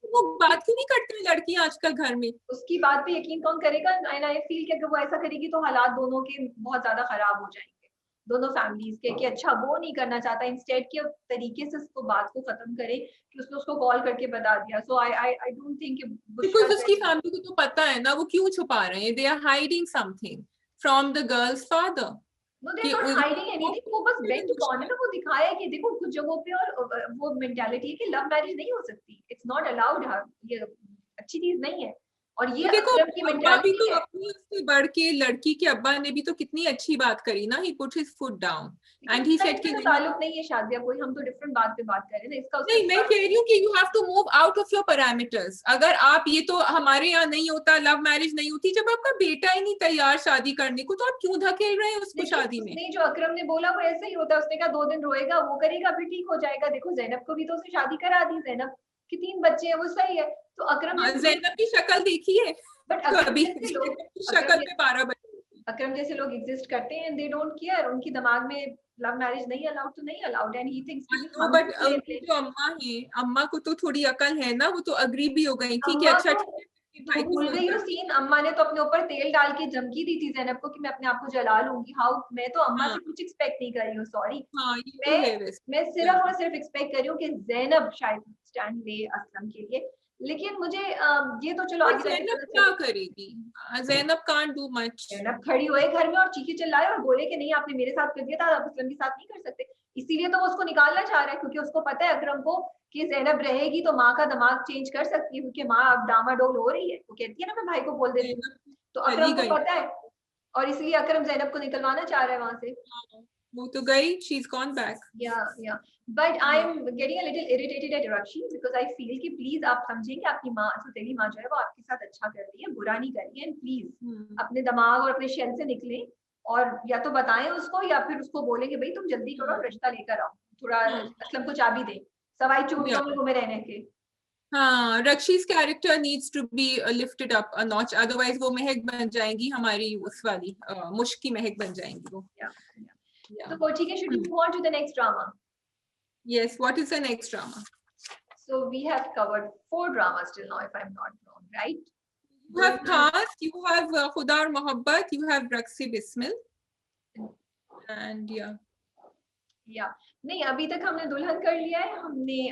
वो बात क्यों नहीं करती लड़कियां आजकल घर में? उसकी बात पे यकीन कौन करेगा? एंड आई फील कि अगर वो ऐसा करेगी तो हालात दोनों के बहुत ज्यादा खराब हो जाएंगे. दोनों फैमिलीज के कि अच्छा वो नहीं करना चाहता, इंस्टेड के तरीके से उसको बात को खत्म करे कि उसने उसको कॉल करके बता दिया. सो आई डोंट थिंक बिकॉज उसकी फैमिली को तो पता है ना, वो क्यों छुपा रहे हैं. They are hiding something from the girl's father. No, they're not hiding anything. वो बस बेंट कौन है ना, वो दिखाया है कि देखो कुछ जगहों पे और वो मेंटालिटी है कि लव मैरिज नहीं हो सकती, इट्स नॉट अलाउड. ये अच्छी चीज नहीं है. और ये तो देखो अकरम की अब्बा भी मेंटालिटी तो है. अपनी उससे बढ़ के, लड़की के अब्बा ने भी तो कितनी अच्छी बात करी ना. He put his foot down and he said कि इसका ताल्लुक नहीं है शादिया कोई, हम तो डिफरेंट बात पे बात कर रहे हैं ना. इसका नहीं, मैं कह रही हूँ कि you have to move out of your parameters. अगर आप, ये तो हमारे यहाँ नहीं होता, लव मैरिज नहीं होती. जब आपका बेटा ही नहीं तैयार शादी करने को, तो आप क्यों धकेल रहे हैं उसको शादी में? नहीं, जो अकरम ने बोला वो ऐसे ही होता है. उसने कहा 2 दिन रोएगा, वो करेगा, फिर ठीक हो जाएगा. देखो जैनब को भी तो उसने शादी करा दी. जैनब की 3 बच्चे हैं, वो सही है. तो अकरम जैनब की शक्ल देखी है बट कभी? शक्ल पे 12 बच्चे. अकरम जैसे लोग एग्जिस्ट करते हैं, दे डोंट केयर. उनकी दिमाग में लव मैरिज नहीं अलाउड तो नहीं अलाउड, एंड ही थिंक्स कि बट उनकी जो अम्मा है, अम्मा को तो थोड़ी अकल है ना. वो तो अग्री भी हो गई थी कि अच्छा भाई भूल गई हो सीन. अम्मा ने तो अपने ऊपर तेल डाल के धमकी दी थी जैनब को कि मैं अपने आप को जला लूंगी. हाउ, मैं तो अम्मा से कुछ एक्सपेक्ट नहीं कर रही हूँ. सॉरी, मैं सिर्फ और सिर्फ एक्सपेक्ट कर रही हूँ कि जैनब शायद स्टैंड ले असलम के लिए. लेकिन मुझे ये तो चलो आगे जैनब क्या करेगी? Zainab can't do much. Zainab खड़ी हुए घर में और चीखे चिल्लाए और बोले कि नहीं आपने मेरे साथ कर दिया था, आप असलम के साथ नहीं कर सकते. इसीलिए तो वो उसको निकालना चाह रहा है, क्योंकि उसको पता है अकरम को कि जैनब रहेगी तो माँ का दिमाग चेंज कर सकती है, क्योंकि माँ अब डामाडोल हो रही है. वो कहती है ना मैं भाई को बोल देती हूँ. तो अकरम को पता है और इसलिए अकरम जैनब को निकलवाना चाह रहा है वहां से. वो तो गई, she is gone back. Yeah but I am getting a little irritated at Rakshi, because I feel कि प्लीज आप समझेंगे आपकी माँ, सौतेली माँ जो है वो आपके साथ अच्छा कर रही है, बुरा नहीं कर रही है. एंड प्लीज अपने दिमाग और अपने शेल से निकलें और या तो बताएं उसको या फिर उसको बोलेंगे भाई तुम जल्दी करो, रिश्ता लेकर आओ, थोड़ा असलम को चाबी दे सवाई चूड़ियों में रहने के. हाँ, Rakshi's character needs to be lifted up a notch, otherwise वो महक बन जाएंगी हमारी, उस वाली मुश्क की महक बन जाएंगी वो. तो ठीक है, should we move on to the next drama? Yes, what is the next drama? So we have covered 4 dramas till now, if I'm not wrong, right? You have Khas, you have Khuda Aur Mohabbat, you have Raqsi Bismil, and नहीं, अभी तक हमने दुल्हन कर लिया है, हमने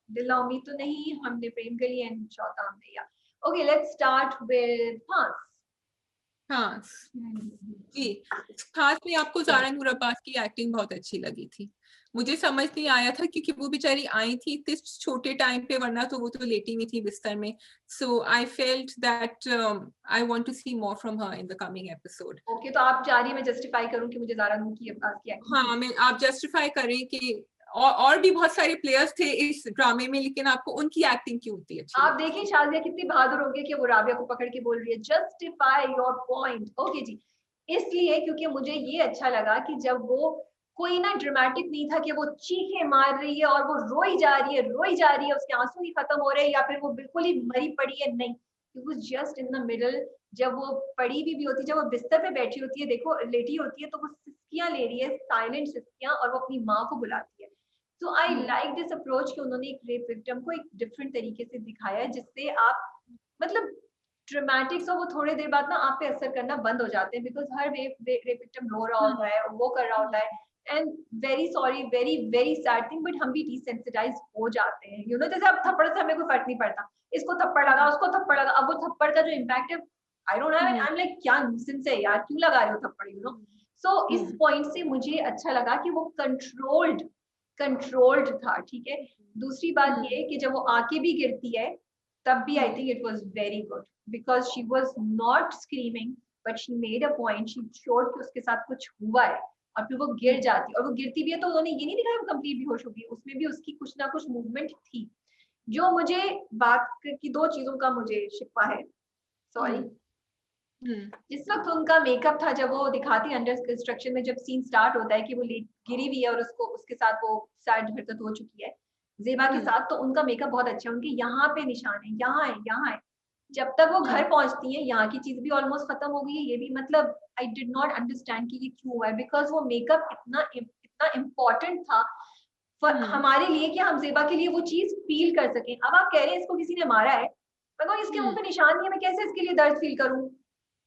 दिल ना उम्मीद तो नहीं, हमने प्रेम कर लिया एंड चौथा हमने या. ओके, लेट्स स्टार्ट विद खास. जी, खास में आपको ज़ारा नूर अब्बास की एक्टिंग बहुत अच्छी लगी थी. मुझे समझ नहीं आया था क्योंकि वो बेचारी आई थी इतने छोटे टाइम पे, वरना तो वो तो लेटी हुई थी बिस्तर में. So I felt that I want to see more from her in the coming episode. Okay, तो आप चाह रही है मैं जस्टिफाई करूं कि मुझे ज़ारा नूर की अब्बास की एक्टिंग. हाँ, मैं आप जस्टिफाई करें कि और भी बहुत सारे प्लेयर्स थे इस ड्रामे में, लेकिन आपको उनकी एक्टिंग क्यों थी अच्छी? आप देखिए शाजिया कितनी बहादुर हो गई कि वो राबिया को पकड़ के बोल रही है जस्टिफाई योर पॉइंट. ओके जी, इसलिए क्योंकि मुझे ये अच्छा लगा कि जब वो कोई ना ड्रामेटिक नहीं था कि वो चीखे मार रही है और वो रोई जा रही है, उसके आंसू ही खत्म हो रहे हैं या फिर वो बिल्कुल ही मरी पड़ी है. नहीं, it was just in the middle. जब वो पड़ी भी होती, जब वो बिस्तर पे बैठी होती है, देखो लेटी होती है, तो वो सिसकियां ले रही है, साइलेंट सिसकियां, और वो अपनी माँ को बुलाती है. तो आई लाइक दिस अप्रोच कि उन्होंने एक रेप विक्टिम को एक डिफरेंट तरीके से दिखाया है, जिससे आप मतलब ड्रामेटिक्स और वो थोड़ी देर बाद ना आप पे असर करना बंद हो जाते हैं, बिकॉज हर रेप विक्टिम रो रहा होता है, वो कर रहा होता है. And very sorry, very very sad thing, but हम भी डिसेंसिटाइज हो जाते हैं. यू नो, जैसे अब थप्पड़ से हमें कोई फर्क नहीं पड़ता, इसको थप्पड़ लगा, उसको थप्पड़ लगा, अब वो थप्पड़ का जो इम्पैक्ट है, I don't have, I am like क्या नुसेंस है यार, क्यों लगा रहे हो थप्पड़, यू नो. सो इस पॉइंट से मुझे अच्छा लगा कि वो कंट्रोल्ड था. ठीक है, दूसरी बात ये कि जब वो आके भी गिरती है तब भी I think it was very good, because she was not screaming but she made a point, she showed कि उसके साथ कुछ हुआ है, और फिर वो गिर जाती है, और वो गिरती भी है तो उन्होंने ये नहीं दिखाया वो कंप्लीट बेहोश हो गई, उसमें भी उसकी कुछ ना कुछ मूवमेंट थी. जो मुझे बात की 2 चीजों का मुझे शिकवा है, सॉरी. जिस वक्त उनका मेकअप था, जब वो दिखाती है अंडर कंस्ट्रक्शन में, जब सीन स्टार्ट होता है कि वो गिरी हुई है और उसको उसके साथ वो सैड हरकत हो चुकी है ज़ेबा के साथ, तो उनका मेकअप बहुत अच्छा है, उनके यहाँ पे निशान है, यहाँ है. जब तक वो घर पहुंचती है, यहाँ की चीज भी ऑलमोस्ट खत्म हो गई है, ये भी मतलब आई डिड नॉट अंडरस्टैंड कि ये क्यों हुआ है, बिकॉज वो मेकअप इतना इम्पोर्टेंट था हमारे लिए कि हम ज़ेबा के लिए वो चीज फील कर सकें. अब आप कह रहे हैं इसको किसी ने मारा है, मैं कहूँ इसके मुंह पे निशान नहीं है, मैं कैसे इसके लिए दर्द फील करूं.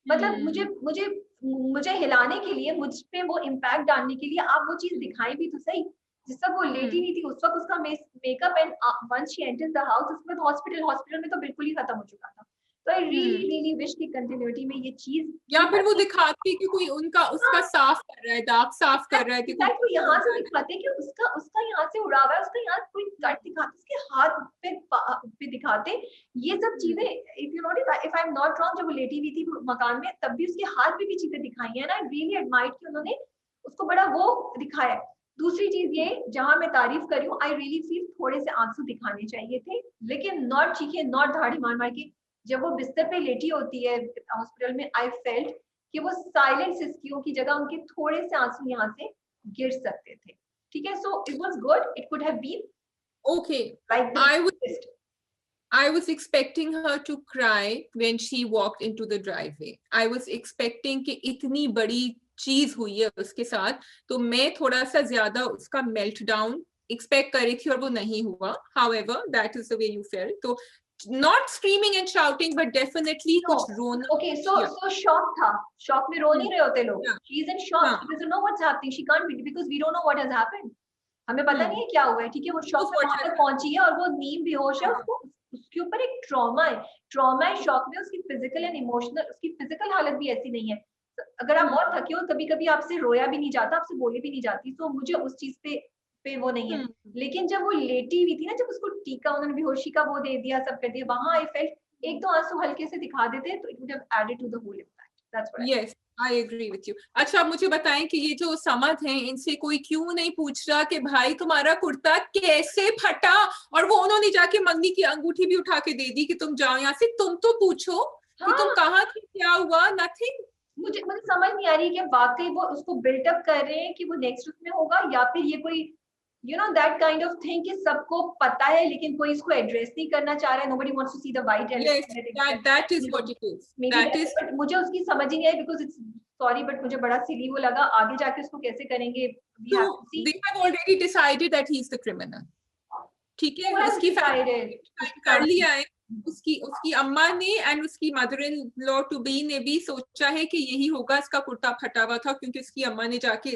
मतलब मुझे मुझे हिलाने के लिए, मुझ पे वो इम्पैक्ट डालने के लिए आप वो चीज दिखाई भी तो सही। जिस वक्त वो लेटी हुई थी उस वक्त उसका makeup and once she enters the house, उसके बाद हॉस्पिटल में तो बिल्कुल ही खत्म हो चुका था। तो आई रियली विश की कंटिन्यूटी में ये चीज, या फिर वो दिखाती कि कोई उनका उसका साफ कर रहा है, दाग साफ कर रहा है कि वो यहाँ से दिखाते कि उसका उसका यहाँ से उड़ा हुआ है, उसका यहाँ कोई कट दिखाते, उसके हाथ पे दिखाते ये सब चीजें। If you notice, if I am not wrong, जब वो लेटी हुई थी मकान में तब भी उसके हाथ पे भी चीजें दिखाई है ना। रियली एडमायर्ड कि उन्होंने उसको बड़ा वो दिखाया है। दूसरी चीज ये, जहां मैं तारीफ कर रही हूँ, आई रियली फील थोड़े से आंसू दिखाने चाहिए थे, लेकिन नॉट चीखे, नॉट धाड़ी मार मार के। जब वो बिस्तर पे लेटी होती है हॉस्पिटल में, आई फेल्ट कि वो साइलेंट सिसकियों की जगह उनके थोड़े से आंसू यहाँ से गिर सकते थे। ठीक है, so it was good, it could have been okay. Like this. I was expecting her to cry when she walked into the driveway. I was expecting कि इतनी बड़ी चीज हुई है उसके साथ, तो मैं थोड़ा सा ज्यादा उसका मेल्ट डाउन एक्सपेक्ट कर रही थी और वो नहीं हुआ. However, that is the way you felt. तो not screaming and shouting, but definitely कुछ रोना. Okay, so shock था, shock में रो नहीं रहे होते लोग. She is in shock. हाँ. She doesn't know what's happening. She can't be, because we don't know what has happened. हमें पता नहीं है क्या हुआ है. ठीक है, वो शॉक में वहां तक पहुंची है और वो नींद बेहोश है. उसको उसके ऊपर एक ट्रॉमा है शॉक में. उसकी फिजिकल एंड इमोशनल, उसकी फिजिकल हालत भी ऐसी नहीं है. अगर आप बहुत थके हो, कभी कभी आपसे रोया भी नहीं जाता, आपसे बोली भी नहीं जाती. तो मुझे उस चीज पे वो नहीं है. लेकिन जब वो लेटी हुई थी ना, जब उसको टीका उन्होंने बेहोशी का वो दे दिया, सब कर दिया, वहां आई फेल्ट एक दो आंसू हल्के से दिखा देते तो it would have added to the whole impact. That's what. Yes, I agree with you. अच्छा, मुझे बताएं कि ये जो समद हैं, इनसे कोई क्यों नहीं पूछ रहा कि भाई तुम्हारा कुर्ता कैसे फटा, और वो उन्होंने जाके मंगनी की अंगूठी भी उठा के दे दी कि तुम जाओ यहाँ से. तुम तो पूछो कि तुम कहाँ थे, क्या हुआ. नथिंग. मुझे समझ नहीं आ रही कि वाकई वो उसको बिल्टअप कर रहे हैं कि वो नेक्स्ट वीक में होगा, या फिर ये कोई दैट काइंड ऑफ थिंग कि सबको पता है लेकिन कोई इसको एड्रेस नहीं करना चाह रहा है. Nobody wants to see the white elephant. That is what it is. That is. But मुझे उसकी समझ ही नहीं आई, बिकॉज़ इट्स, सॉरी बट मुझे बड़ा सिली वो लगा. आगे जाके उसको कैसे करेंगे, we have to see. They have already decided that he is the criminal. ठीक है, उसकी फैमिली कर लिया है. उसकी अम्मा ने एंड उसकी mother in law to be ने भी सोचा है कि यही होगा, इसका कुर्ता फटा हुआ था, क्योंकि उसकी अम्मा ने जाके,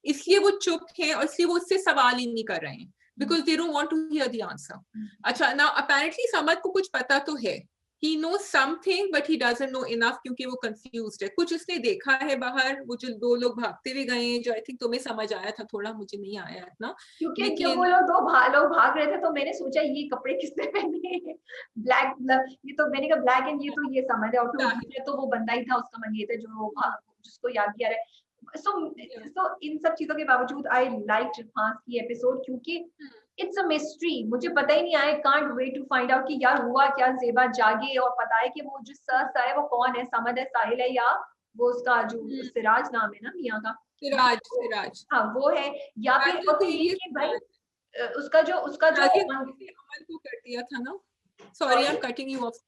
इसलिए वो चुप है और इसलिए वो उससे सवाल ही नहीं कर रहे हैं, because they don't want to hear the answer. अच्छा, नाउ अपेरेंटली समद को कुछ पता तो है. He knows something but he doesn't know enough, क्योंकि वो confused है. कुछ उसने देखा है बाहर, वो जो दो लोग भागते हुए गए, जो आई थिंक तुम्हें समझ आया था थोड़ा, मुझे नहीं आया इतना. क्योंकि जब वो लोग लोग भाग रहे थे तो मैंने सोचा ये कपड़े किसने पहने हैं, ब्लैक. ये तो मैंने कहा ब्लैक एंड ये समझ है. और तो वो बंदा ही था, उसका मंगेतर, जो जिसको याद किया है. सो इन सब चीजों के बावजूद आई लाइक्ड रिफास की एपिसोड, क्योंकि इट्स अ मिस्ट्री. मुझे पता ही नहीं आया, can't wait to find out कि यार हुआ क्या. ज़ेबा जागे और पता है कि वो जो शख्स है वो कौन है, समद है, साहिल है, या वो उसका जो सिराज नाम है ना मियां का, सिराज. हाँ वो है, या फिर कि भाई उसका जो अमल को कर दिया था ना. Sorry, I am cutting you of.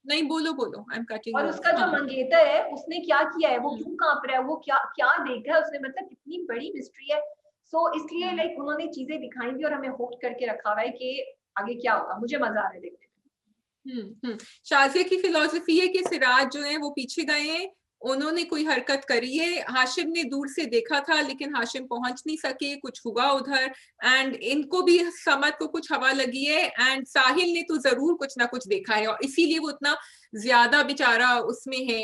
नहीं, बोलो, आई एम कटिंग. और उसका जो मंगेतर है उसने क्या किया है, वो क्यों कांप रहा है, वो क्या देखा है उसने, मतलब कितनी बड़ी मिस्ट्री है. सो इसलिए लाइक उन्होंने चीजें दिखाई भी और हमें होल्ड करके रखा हुआ है कि आगे क्या होगा. मुझे मजा आ रहा है देखने में. शाजिया की फिलॉसफी है कि सिराज जो है वो पीछे गए हैं, उन्होंने कोई हरकत करी है. हाशिम ने दूर से देखा था लेकिन हाशिम पहुंच नहीं सके, कुछ हुआ उधर, एंड इनको भी समद को कुछ हवा लगी है, एंड साहिल ने तो जरूर कुछ ना कुछ देखा है, और इसीलिए वो इतना ज्यादा बेचारा उसमें है,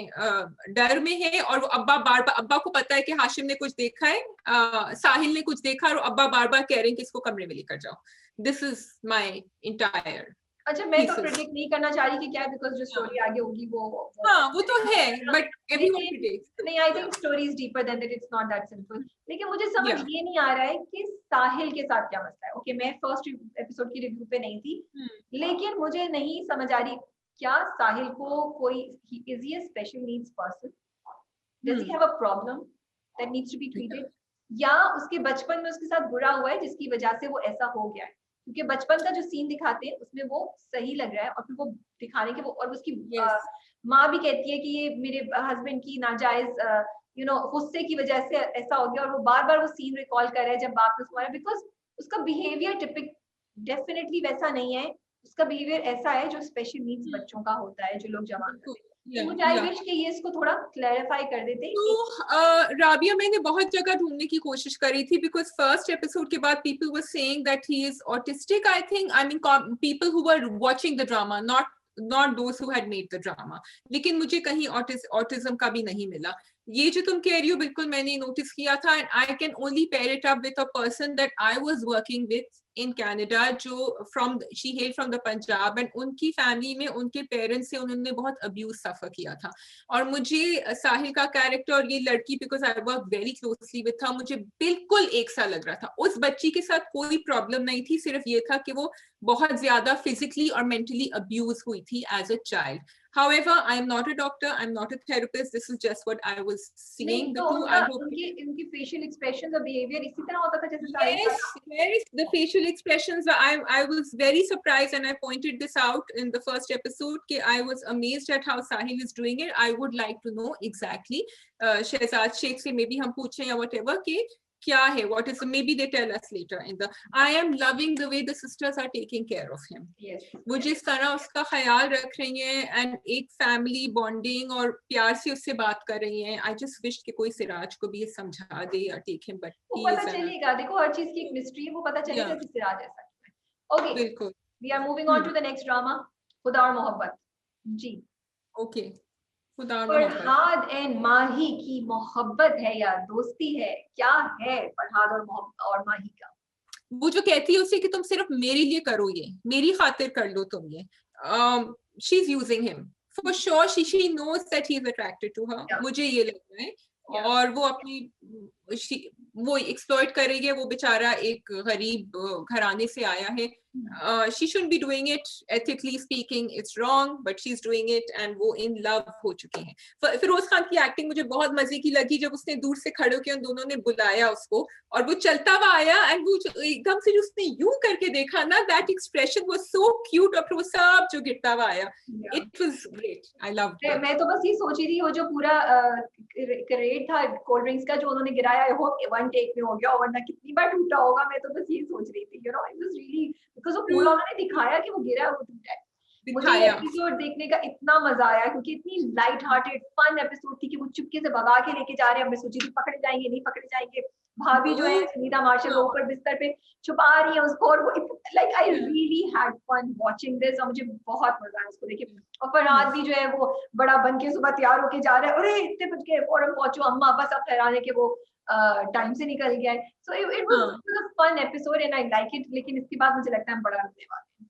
डर में है. और वो अब्बा को पता है कि हाशिम ने कुछ देखा है, साहिल ने कुछ देखा, और अब्बा बार बार कह रहे हैं कि इसको कमरे में लेकर जाओ. This is my entire. अच्छा, मैं तो प्रेडिक्ट नहीं करना चाह रही कि क्या है, बिकॉज़ जो स्टोरी आगे होगी वो हाँ वो तो है, बट एवरीवन प्रेडिक्ट्स. नहीं, I think story is deeper than that, it's not that simple. लेकिन मुझे समझ ये नहीं आ रहा है कि साहिल के साथ क्या मसला है. ओके, मैं फर्स्ट एपिसोड की रिव्यू पे नहीं थी, लेकिन मुझे नहीं समझ आ रही क्या साहिल को कोई, is he a special needs person, does he have a problem that needs to be treated, या उसके बचपन में उसके साथ बुरा हुआ है जिसकी वजह से वो ऐसा हो गया है. क्योंकि बचपन का जो सीन दिखाते हैं उसमें वो सही लग रहा है, और फिर वो दिखाने के वो, और उसकी माँ भी कहती है कि ये मेरे हस्बैंड की नाजायज गुस्से की वजह से ऐसा हो गया, और वो बार बार वो सीन रिकॉल कर रहा है जब बाप ने उसको मारा, बिकॉज उसका बिहेवियर टिपिक डेफिनेटली वैसा नहीं है. उसका बिहेवियर ऐसा है जो स्पेशल नीड्स बच्चों का होता है, जो लोग जवान होते हैं. मुझे आई विश कि ये इसको थोड़ा क्लैरिफाई कर देते। तो राबिया, मैंने बहुत जगह ढूंढने की कोशिश करी थी, बिकॉज फर्स्ट एपिसोड के बाद people were saying that he is autistic, I think, I mean people who were watching the drama, not those who had made the drama, लेकिन मुझे कहीं ऑटिज्म का भी नहीं मिला। ये जो तुम कह रही हो बिल्कुल मैंने नोटिस किया था, and I can only pair it up with a person that I was working with in Canada, जो she hail from the Punjab, and उनकी फैमिली में उनके पेरेंट्स से उन्होंने बहुत अब्यूज सफर किया था। और मुझे साहिल का कैरेक्टर और ये लड़की, because I work very closely with था, मुझे बिल्कुल एक सा लग रहा था। उस बच्ची के साथ कोई प्रॉब्लम नहीं थी, सिर्फ ये था कि वो बहुत ज्यादा फिजिकली और मेंटली अब्यूज हुई थी as a child. However, I am not a doctor, I am not a therapist, this is just what I was seeing. तो उनकी facial expressions और behavior इसी तरह होता था जैसे yes, the facial expressions, I was very surprised, and I pointed this out in the first episode कि I was amazed at how Sahil is doing it. I would like to know exactly, Shehzad Sheikh से maybe हम पूछें या whatever कि क्या है, what is, maybe they tell us later in the, I am loving the way the sisters are taking care of him. Yes. वो जिस तरह उसका ख्याल रख रही हैं, एंड एक फैमिली बॉन्डिंग और प्यार से उससे बात कर रही हैं। I just wish कि कोई सिराज को भी ये समझा दे या टेक हिम, बट वो पता चलेगा, देखो हर चीज की एक मिस्ट्री है, वो पता चलेगा कि सिराज ऐसा है। ओके, बिल्कुल। we are moving on to the next drama, खुदा और मोहब्बत। जी, ओके, फरहाद एंड माही की मोहब्बत है या दोस्ती है, क्या है फरहाद और माही का? वो जो कहती है उसे कि तुम सिर्फ मेरे लिए करो, ये मेरी खातिर कर लो तुम ये, she is using him for sure, she knows that he is attracted to her, मुझे ये लग रहा है। और वो अपनी वो एक्सप्लॉइट करेगी, वो बेचारा एक गरीब घराने से आया है, she shouldn't be doing it, ethically speaking it's wrong, but she's doing it, and वो in love हो चुके हैं। फिरोज खान की एक्टिंग मुझे बहुत मजे की लगी, जब उसने दूर से खड़े होकर उन दोनों ने बुलाया उसको और वो चलता हुआ आया, एंड वो एकदम से जो उसने यूं करके देखा ना, that expression was so cute, और फिर वो सब जो गिरता हुआ आया, it was great, I loved it. मैं तो बस ये सोच रही थी, वो जो पूरा क्रेट था कोल्ड ड्रिंक्स का जो उन्होंने गिराया, हो वन टेक में हो गया, वरना कितनी बार टूटा होगा, मैं तो बस ये सोच रही थी, you know, it was really, because वो पूरा उन्होंने दिखाया कि वो गिरा है, वो टूटा है। मुझे ये एपिसोड देखने का इतना मजा आया, क्योंकि इतनी लाइट हार्टेड फन एपिसोड थी कि वो चुपके से भगा के लेके जा रहे हैं, मैं सोची थी पकड़े जाएंगे नहीं पकड़े जाएंगे, भाभी जो है सुनीता मार्शल वो ऊपर बिस्तर पे छुपा रही है उसको, और वो like I really had fun watching this, और मुझे बहुत मजा आया उसको देख के। और फरहाद भी जो है वो बड़ा बन के सुबह तैयार होके जा रहा है, अरे इतने बज गए फौरन पहुंचो अम्मा, बस अब ठहराने के वो टाइम से निकल गया है। So it was a fun episode and I like it, लेकिन इसके बाद मुझे लगता है हम बड़ा रोने वाले हैं।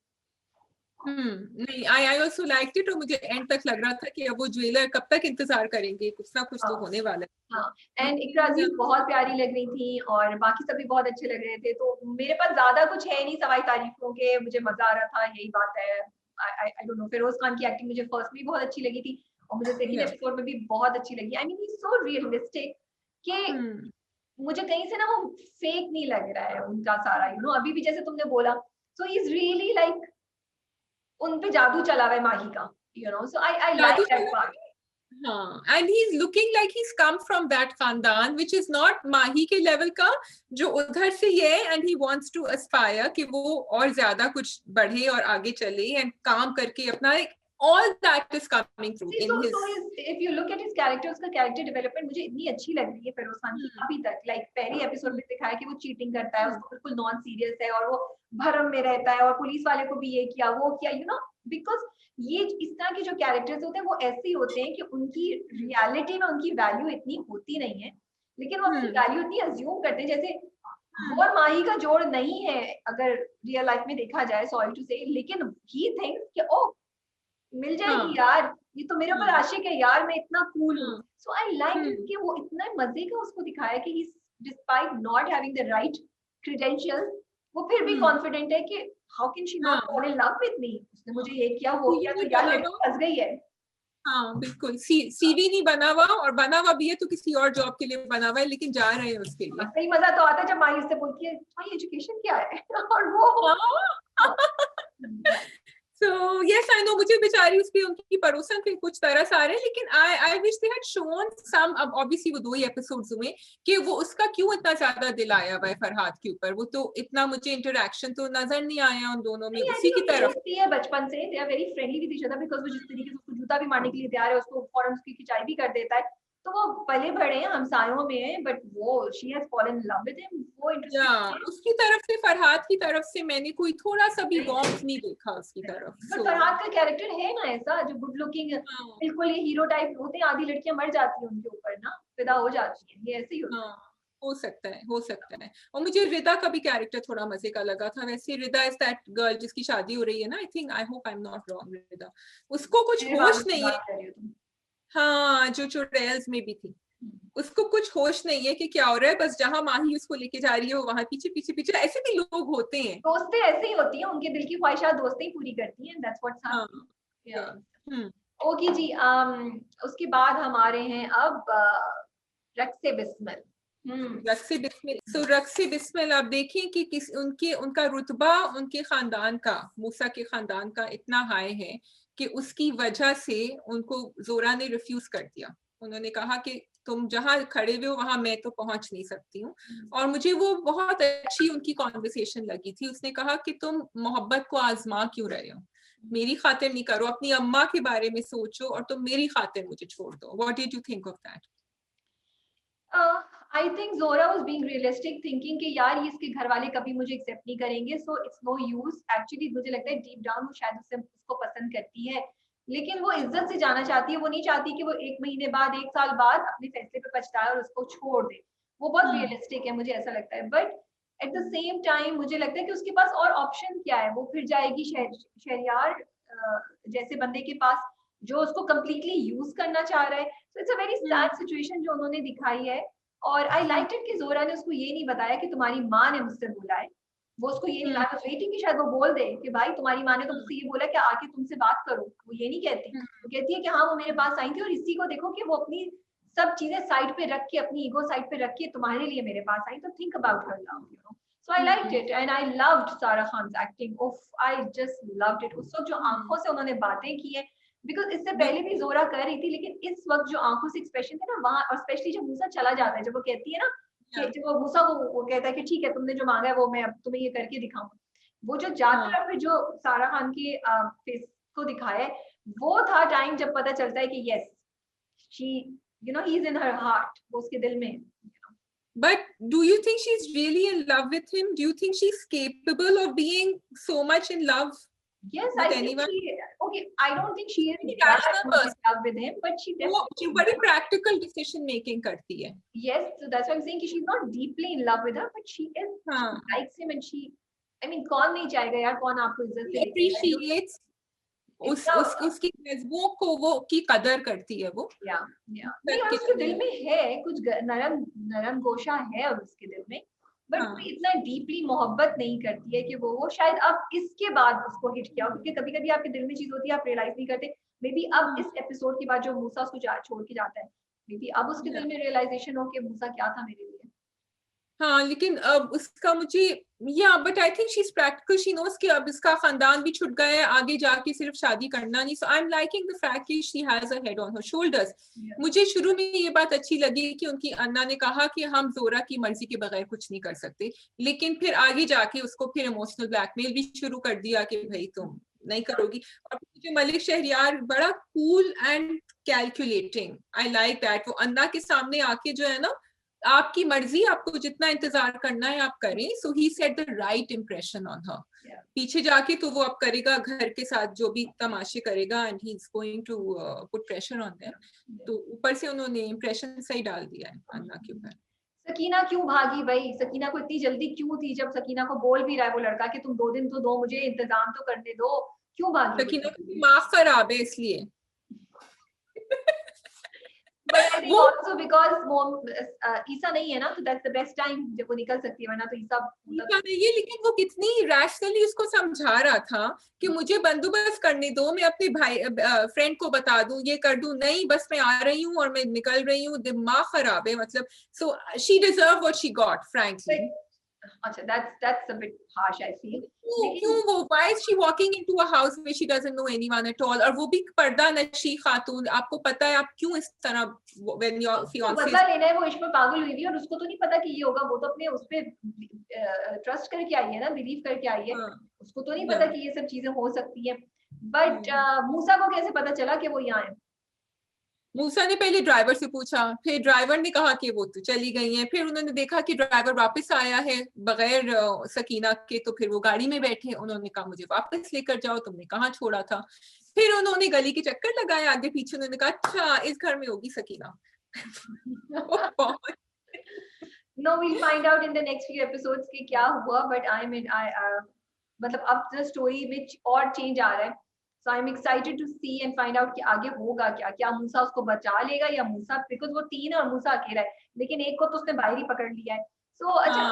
नहीं, I also liked it, और मुझे एंड तक लग रहा था कि अब वो ज्वेलर कब तक इंतजार करेंगे, कुछ ना कुछ तो होने वाला है। हाँ, एंड इकरा अजीज बहुत प्यारी लग रही थी, और बाकी सब भी बहुत अच्छे लग रहे थे, तो मेरे पास ज्यादा कुछ है नहीं सवाई तारीफों के, मुझे मजा आ रहा था, यही बात है। I don't know, Feroze Khan की एक्टिंग मुझे फर्स्ट में बहुत अच्छी लगी थी, और मुझे सेकंड एपिसोड में भी बहुत अच्छी लगी। I mean he is so realistic कि मुझे कहीं से ना वो फेक नहीं लग रहा है उनका सारा, यू नो, अभी भी जैसे तुमने बोला, सो ही इज रियली लाइक उन पे जादू चला हुआ है माही का, you know, so I like that part. हाँ, and he's looking like he's come from that खानदान which is not माही के लेवल का, जो उधर से ये, and he wants to aspire कि वो और ज्यादा कुछ बढ़े और आगे चले and काम करके अपना, all that is coming through in his. So if you look at his character, उसका character development मुझे इतनी अच्छी लग रही है फिरोज खान की अभी तक, like पहले एपिसोड में दिखाया कि वो चीटिंग करता है, उसको बिल्कुल नॉन सीरियस है, और वो भरम में रहता है, और पुलिस वाले को भी ये किया वो किया, यू नो, बिकॉज ये इस तरह के जो कैरेक्टर्स होते हैं वो ऐसे ही होते हैं कि उनकी रियलिटी में उनकी वैल्यू इतनी होती नहीं है, लेकिन वो अपनी वैल्यू इतनी अज्यूम करते हैं, जैसे वो और माही का जोड़ नहीं है अगर रियल लाइफ में देखा जाए, सॉरी टू से, लेकिन ही थिंक्स कि ओ मिल जाएगी यार, ये तो मेरे ऊपर आशिक है यार, मैं इतना कूल हूँ। सो आई लाइक कि वो इतना मजे का उसको दिखाया कि he despite not having the right credentials, वो फिर भी कॉन्फिडेंट है कि how can she not fall in love with me, उसने मुझे ये किया वो किया, तो यार लड़की फंस गई है। हाँ बिल्कुल, सीवी नहीं बना हुआ, और बना हुआ भी है तो किसी और जॉब के लिए बना हुआ है, लेकिन जा रहे हैं उसके लिए। सही मजा तो आता है जब माही उससे पूछती है तुम्हारी एजुकेशन क्या है और वो So yes, I know मुझे बेचारी उस पे उनकी पड़ोसन पे कुछ तरस आ रहे हैं, लेकिन I wish they had shown some, अब obviously वो 2 ही एपिसोड्स हुए, कि वो उसका क्यों इतना ज्यादा दिल आया हुआ है फरहाद के ऊपर, वो तो इतना मुझे इंटरेक्शन तो नजर नहीं आया उन दोनों में नहीं, उसी की तरफ। दोस्ती है बचपन से, they are very friendly with each other, because वो जिस तरीके से उसको जूता भी मारने के लिए तैयार है, उसको फौरन उसकी खिंचाई भी कर देता है, तो वो पले बड़े हैं, हमसायों में हैं, बट वो she has fallen in love with him, वो या इंटरेस्टिंग है। उसकी तरफ से, फरहाद की तरफ से मैंने कोई थोड़ा सा भी वार्मथ नहीं देखा उसकी तरफ। बट फरहाद का कैरेक्टर है ना ऐसा, जो गुड लुकिंग बिल्कुल ये हीरो टाइप होते हैं, आधी लड़कियां मर जाती हैं उनके ऊपर ना, फिदा हो जाती हैं, ये ऐसे ही होता है। हो सकता है, हो सकता है। और मुझे रिदा का भी कैरेक्टर थोड़ा मजे का लगा था। वैसे रिदा इज दैट गर्ल जिसकी शादी हो रही है ना, I think, I hope I am not wrong, Rida, उसको कुछ होश नहीं है। हाँ, जो चुड़ैल्स में भी थी, उसको कुछ होश नहीं है कि क्या हो रहा है, बस जहां माही उसको लेके जा रही है वो वहां पीछे पीछे पीछे। ऐसे भी लोग होते हैं, दोस्तें ऐसे ही होती हैं, उनके दिल की ख्वाहिशात दोस्तें ही पूरी करती हैं, दैट्स व्हाट्स हैपनिंग। ओके जी, उसके बाद हम आ रहे हैं अब रक्से बिस्मिल। रक्से बिस्मिल। सो रक्से बिस्मिल, आप देखें कि उनका रुतबा उनके खानदान का, मूसा के खानदान का इतना हाई है कि उसकी वजह से उनको जोरा ने रिफ्यूज कर दिया। उन्होंने कहा कि तुम जहां खड़े हुए हो वहां मैं तो पहुंच नहीं सकती हूँ। और मुझे वो बहुत अच्छी उनकी कॉन्वर्सेशन लगी थी। उसने कहा कि तुम मोहब्बत को आजमा क्यों रहे हो, मेरी खातिर नहीं करो, अपनी अम्मा के बारे में सोचो और तुम मेरी खातिर मुझे छोड़ दो। What did you think of that? I think जोरा वाज बीइंग रियलिस्टिक, थिंकिंग कि यार ये इसके घर वाले कभी मुझे एक्सेप्ट नहीं करेंगे, so it's no use. Actually मुझे लगता है डीप डाउन वो शायद उसको पसंद करती है, लेकिन वो इज्जत से जाना चाहती है। वो नहीं चाहती कि वो 1 महीने बाद, 1 साल बाद अपने फैसले पे पछताए और उसको छोड़ दे। वो बहुत रियलिस्टिक है, मुझे ऐसा लगता है। But at the same time मुझे लगता है कि उसके पास और ऑप्शन क्या है। वो फिर जाएगी शहरयार जैसे बंदे के पास, जो उसको कंप्लीटली यूज करना चाह रहा है। So it's a very sad situation जो उन्होंने दिखाई है। और आई लाइक इट कि जोरा ने उसको ये नहीं बताया कि तुम्हारी माँ ने मुझसे बोला है। वो उसको ये नहीं, आई वाज वेटिंग कि शायद वो बोल दे कि भाई तुम्हारी माँ ने तो मुझसे ये बोला कि आके तुमसे बात करो। वो ये नहीं कहती, वो कहती है कि हाँ वो मेरे पास आई थी और इसी को देखो कि वो अपनी सब चीजें साइड पे रख के, अपनी ईगो साइड पे रख के तुम्हारे लिए मेरे पास आई। तो think about her love, you know. So I liked it and I loved सारा खान्स एक्टिंग। उफ, आई जस्ट लव्ड इट। उस वक्त जो आंखों से उन्होंने बातें की है, बिकॉज इससे पहले भी जोरा कर रही थी, लेकिन इस वक्त जो आंखों से एक्सप्रेशन थे ना वहां, और स्पेशली जब मूसा चला जाता है, जब वो कहती है ना कि जब वो मूसा को वो कहता है कि ठीक है तुमने जो मांगा है वो मैं अब तुम्हें ये करके दिखाऊंगा, वो जो जाता है फिर जो सारा खान के फेस को दिखाया है, वो था टाइम जब पता चलता है कि yes she, you know, he is in her heart, वो उसके दिल में। But do you think she's really in love with him? Do you think she's capable of being so much in love? Yes, I think she, okay, I don't think she is rational person in love with him, but she definitely very practical decision making करती है. Yes, so that's why I'm saying she's not deeply in love with her, but she is, she likes him and she, I mean, कौन नहीं चाहेगा यार, कौन आपको इज्जत से appreciates उसकी नज़्बों को, वो की कदर करती है वो। नहीं, उसके दिल में है कुछ नरम गोशा है और उसके दिल में, बट वो इतना डीपली मोहब्बत नहीं करती है कि वो शायद अब इसके बाद उसको हिट किया, क्योंकि कभी कभी आपके दिल में चीज होती है आप रियलाइज नहीं करते। मे बी अब इस एपिसोड के बाद जो मूसा उसको छोड़ के जाता है, मे बी अब उसके दिल में रियलाइजेशन हो कि मूसा क्या था मेरे लिए। हाँ, लेकिन अब उसका मुझे, या but I think she is practical, she nose कि अब इसका खानदान भी छुट गया है, आगे जाके सिर्फ शादी करना नहीं। So I am liking the fact कि she has a head on her shoulders. मुझे शुरू में ये बात अच्छी लगी कि उनकी अन्ना ने कहा कि हम जोरा की मर्जी के बगैर कुछ नहीं कर सकते, लेकिन फिर आगे जाके उसको फिर इमोशनल ब्लैकमेल भी शुरू कर दिया कि भाई तुम नहीं करोगी। और मुझे मलिक शहरियार बड़ा cool and calculating, I like that. वो अन्ना के सामने आके जो है ना, आपकी मर्जी, आपको जितना इंतजार करना है आप करें। So he set the right impression on her. पीछे जाके तो वो अब करेगा, घर के साथ जो भी तमाशे करेगा, and he is going to put pressure on them. तो ऊपर से उन्होंने इंप्रेशन सही डाल दिया है अन्ना के ऊपर। सकीना क्यों भागी भाई? सकीना को इतनी जल्दी क्यों थी? जब सकीना को बोल भी रहा है वो लड़का कि तुम 2 दिन तो दो, मुझे इंतजाम तो करने दो, क्यों भागी? सकीना का दिमाग खराब है इसलिए। But I think also because ईसा नहीं है ना, तो that's the best time जब वो निकल सकती है, वरना तो ईसा नहीं है। लेकिन वो कितनी रैशनली उसको समझा रहा था कि मुझे बंदोबस्त करने दो, मैं अपने भाई फ्रेंड को बता दूं, ये कर दूं, नहीं बस मैं आ रही हूँ और मैं निकल रही हूँ। दिमाग खराब है मतलब। So she deserve what she got, frankly. अच्छा, that's a bit harsh I feel. क्यों वो why is she walking into a house where she doesn't know anyone at all, और वो भी पर्दा नशी खातून, आपको पता है आप क्यों इस तरह when your fiance बदला लेना है, वो इश्क में पागल हुई थी और उसको तो नहीं पता कि ये होगा, वो तो अपने उस पे ट्रस्ट करके आई है ना, बिलीव करके आई है, उसको तो नहीं पता कि ये सब चीजें हो सकती है। बट मूसा को कैसे पता चला कि वो यहाँ है? मूसा ने पहले ड्राइवर से पूछा, फिर ड्राइवर ने कहा कि वो तो चली गई हैं, फिर उन्होंने देखा कि ड्राइवर वापस आया है बगैर सकीना के, तो फिर वो गाड़ी में बैठे, उन्होंने कहा मुझे वापस लेकर जाओ, तुमने कहाँ छोड़ा था। फिर उन्होंने गली के चक्कर लगाए आगे पीछे, उन्होंने कहा अच्छा इस घर में होगी Sakina. No, we'll find out in the next few episodes कि क्या हुआ, but I mean मतलब अब the story में और change आ रहा है, so I'm excited to see and find out कि आगे होगा क्या, क्या मूसा उसको बचा लेगा या मूसा, because वो 3 है और मूसा अकेला है, लेकिन एक को तो उसने बाहर ही पकड़ लिया है। So अच्छा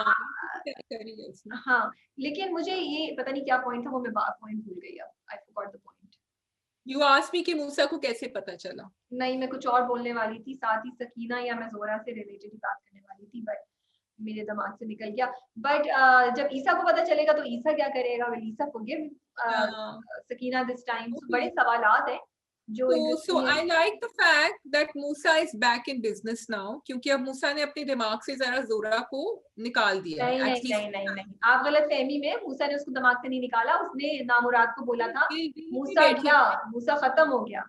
हाँ, लेकिन मुझे ये पता नहीं क्या पॉइंट था, वो मैं पॉइंट भूल गई अब, I forgot the point. You asked me कि मूसा को कैसे पता चला? नहीं, मैं कुछ और बोलने वाली थी, साथ ही सकीना या मैं जोरा से रिलेटेड ही बात करने वाली थी, बट मेरे दिमाग से निकल गया। बट जब ईसा को पता चलेगा तो ईसा क्या करेगा? Will Isa forgive Sakina this time? So बड़े सवालात हैं जो So I like the fact that Musa is back in business now, क्योंकि अब मूसा ने अपने दिमाग से जरा जोरा को निकाल दिया है। नहीं, आप गलत फहमी में, मूसा ने उसको दिमाग से नहीं निकाला, उसने नामुराद को बोला था मूसा गया, मूसा खत्म हो गया,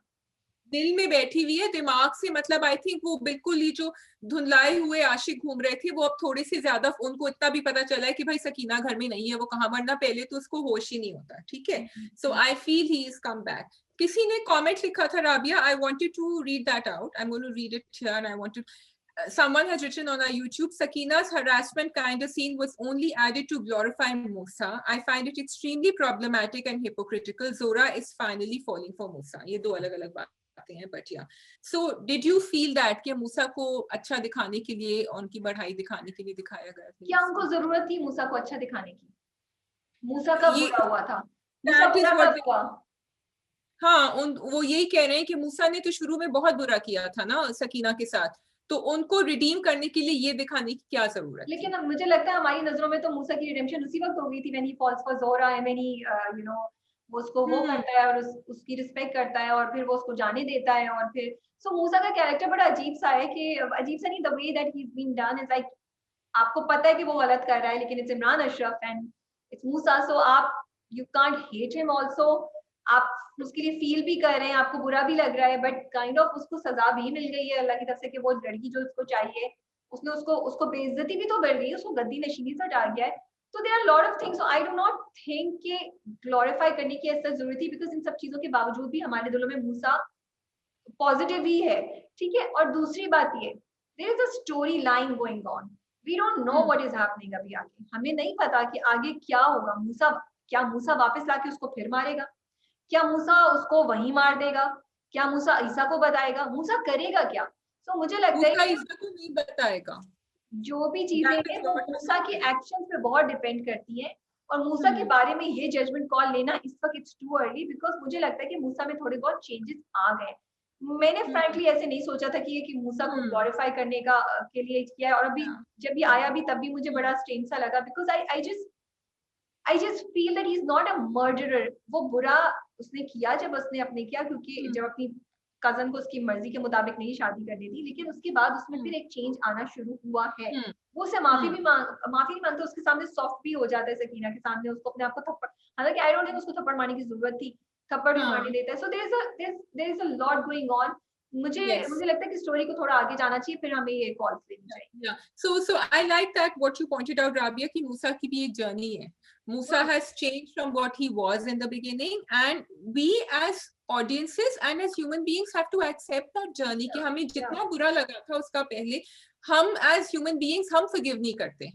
दिल में बैठी हुई है, दिमाग से मतलब आई थिंक वो बिल्कुल ही जो धुंधलाए हुए आशिक घूम रहे थे, वो अब थोड़े से ज्यादा, उनको इतना भी पता चला है कि भाई सकीना घर में नहीं है, वो कहाँ, वरना पहले तो उसको होश ही नहीं होता। ठीक है, so I feel he is come back. किसी ने कमेंट लिखा था Rabia, I wanted to read that out, I am going to read it here and I want to someone has written on our YouTube, Sakina's harassment kind of scene was only added to glorify Musa. I find it extremely problematic and hypocritical. Zora is finally falling for Musa. ये दो अलग अलग बातें हैं, but yeah. So did you feel that कि मूसा को अच्छा दिखाने के लिए, उनकी बढ़ाई दिखाने के लिए दिखाया गया था? क्या उनको जरूरत थी मूसा को अच्छा दिखाने की? मूसा का बुरा हुआ था, मूसा बुरा कब हुआ? हाँ, वो यही कह रहे हैं कि मूसा ने तो शुरू में बहुत बुरा किया था ना सकीना के साथ, तो उनको रिडीम करने के लिए ये दिखाने की क्या जरूरत? लेकिन मुझे लगता है हमारी नजरों में तो मूसा की रिडेम्पशन उसी वक्त हो गई थी, when he falls for Zora and when he वो उसको वो करता है और उसकी रिस्पेक्ट करता है और फिर वो उसको जाने देता है, और फिर सो मूसा का कैरेक्टर बड़ा अजीब सा है, कि अजीब सा नहीं, the way that he is been done is like, आपको पता है कि वो गलत कर रहा है, लेकिन it's Imran Ashraf and it's Musa, so आप you can't hate him also, आप उसके लिए फील भी कर रहे हैं, आपको बुरा भी लग रहा है, बट काइंड ऑफ उसको सजा भी मिल गई है अल्लाह की तरफ से कि वो लड़की जो उसको चाहिए, उसने उसको बेइज्जती भी तो कर दी, उसको गद्दी नशीनी से डाल गया है। तो there are lot of things, I do not think कि ग्लोरीफाई करने की ऐसा जरूरत थी, बिकॉज इन सब चीजों के बावजूद भी हमारे दिलों में मूसा पॉजिटिव ही है, ठीक है। और दूसरी बात ये, there is a story line going on, we don't know what is happening, अभी आगे हमें नहीं पता कि आगे क्या होगा। क्या मूसा वापस लाके उसको फिर मारेगा? क्या मूसा उसको वहीं मार देगा? क्या मूसा ईसा को बताएगा? मूसा करेगा क्या? तो मुझे लगता है कि ईसा को नहीं बताएगा, जो भी चीजें हैं वो मूसा के एक्शन पे बहुत डिपेंड करती है, और मूसा के बारे में ये जजमेंट कॉल लेना इस वक्त इट्स टू अर्ली, बिकॉज मुझे लगता है कि मूसा में थोड़े बहुत चेंजेस आ गए। मैंने फ्रैंकली ऐसे नहीं सोचा था कि मूसा को ग्लोरीफाई करने का के लिए किया है, और अभी जब ये आया भी तब भी मुझे बड़ा स्ट्रेंज सा लगा, because I just feel that he is not a murderer. वो बुरा उसने किया जब उसने अपने किया, क्योंकि जब अपनी कजन को उसकी मर्जी के मुताबिक नहीं शादी करनी थी, लेकिन उसके बाद उसमें फिर एक चेंज आना शुरू हुआ है। वो उसे माफी नहीं मांगता, उसके सामने सॉफ्ट भी हो जाता है, सकीना के सामने उसको अपने आप को थप्पड़, हालांकि आई डोंट थिंक उसको थप्पड़ मारने की जरूरत थी, थप्पड़ भी मारने देता है। So there is a lot going on. मुझे लगता है कि स्टोरी को थोड़ा आगे जाना चाहिए, फिर हमें ये कॉल्स लेनी चाहिए। So I like that what you pointed out, Rabia, कि मूसा की भी एक जर्नी है। Musa has changed from what he was in the beginning, and we as audiences and as human beings have to accept that journey कि हमें जितना बुरा लगा था उसका पहले, हम as human beings हम forgive नहीं करते।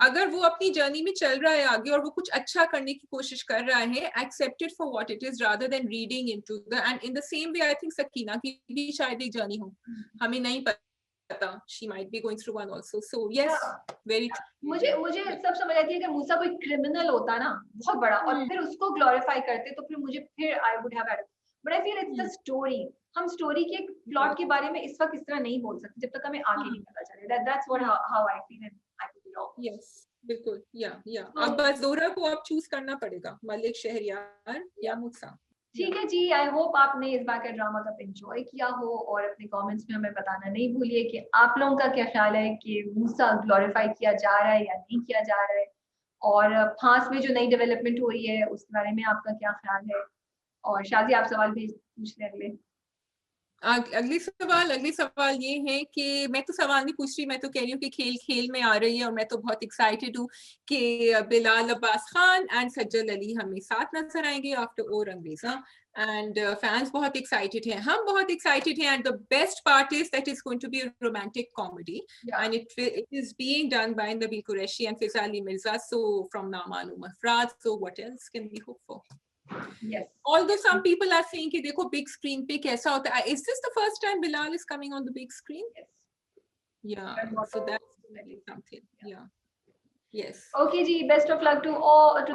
अगर वो अपनी जर्नी में चल रहा है आगे और वो कुछ अच्छा करने की कोशिश कर रहा है, accept it for what it is rather than reading into the, and in the same way I think Sakina की भी शायद एक जर्नी हो, हमें नहीं पता, she might be going through one also, so yes, very true। मुझे सब समझ आती है कि मूसा कोई क्रिमिनल होता ना बहुत बड़ा और फिर उसको ग्लोरीफाई करते, तो फिर I would have had, but I feel it's the story. हम स्टोरी के प्लॉट के बारे में इस वक्त इस तरह नहीं बोल सकते जब तक हमें आगे नहीं पता चले। That's what how I feel and I could be wrong. Yes बिल्कुल, या अब बस दोहरा को आप चूज करना पड़ेगा, मलिक, शहरयार या मुसा। ठीक है जी, आई होप आपने इस बार का ड्रामा कप एंजॉय किया हो, और अपने कमेंट्स में हमें बताना नहीं भूलिए कि आप लोगों का क्या ख्याल है कि मूसा ग्लोरीफाई किया जा रहा है या नहीं किया जा रहा है, और फांस में जो नई डेवलपमेंट हो रही है उसके बारे में आपका क्या ख्याल है। और शादी आप सवाल भी पूछ लें अगले। अगली सवाल ये है कि मैं तो सवाल नहीं पूछ रही, मैं तो कह रही हूँ कि खेल खेल में आ रही है, और मैं तो बहुत एक्साइटेड हूँ कि बिलाल अब्बास खान एंड सज्जल अली हमें साथ नजर आएंगे after O Rangreza, and fans बहुत एक्साइटेड हैं, हम बहुत एक्साइटेड हैं, and the best part is that is going to be a romantic comedy, and it is being done by Nabeel Qureshi and Fiza Ali Mirza, so from Namaloom Afraad, so what else can we hope for. Yes. Although some people are saying कि देखो big screen पे कैसा होता है, is this the first time Bilal is coming on the big screen? Yes. Yeah, so that's really something. Yeah. Yes. Okay ji, best of luck to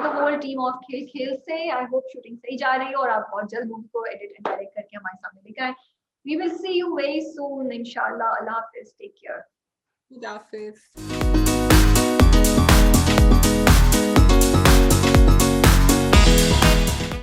the whole team of खेल खेल से। I hope shooting सही जा रही है और आप बहुत जल्द मूवी को edit and direct करके हमारे सामने लेकर आए। We will see you very soon, inshallah. Allah Hafiz. Take care. Good Hafiz.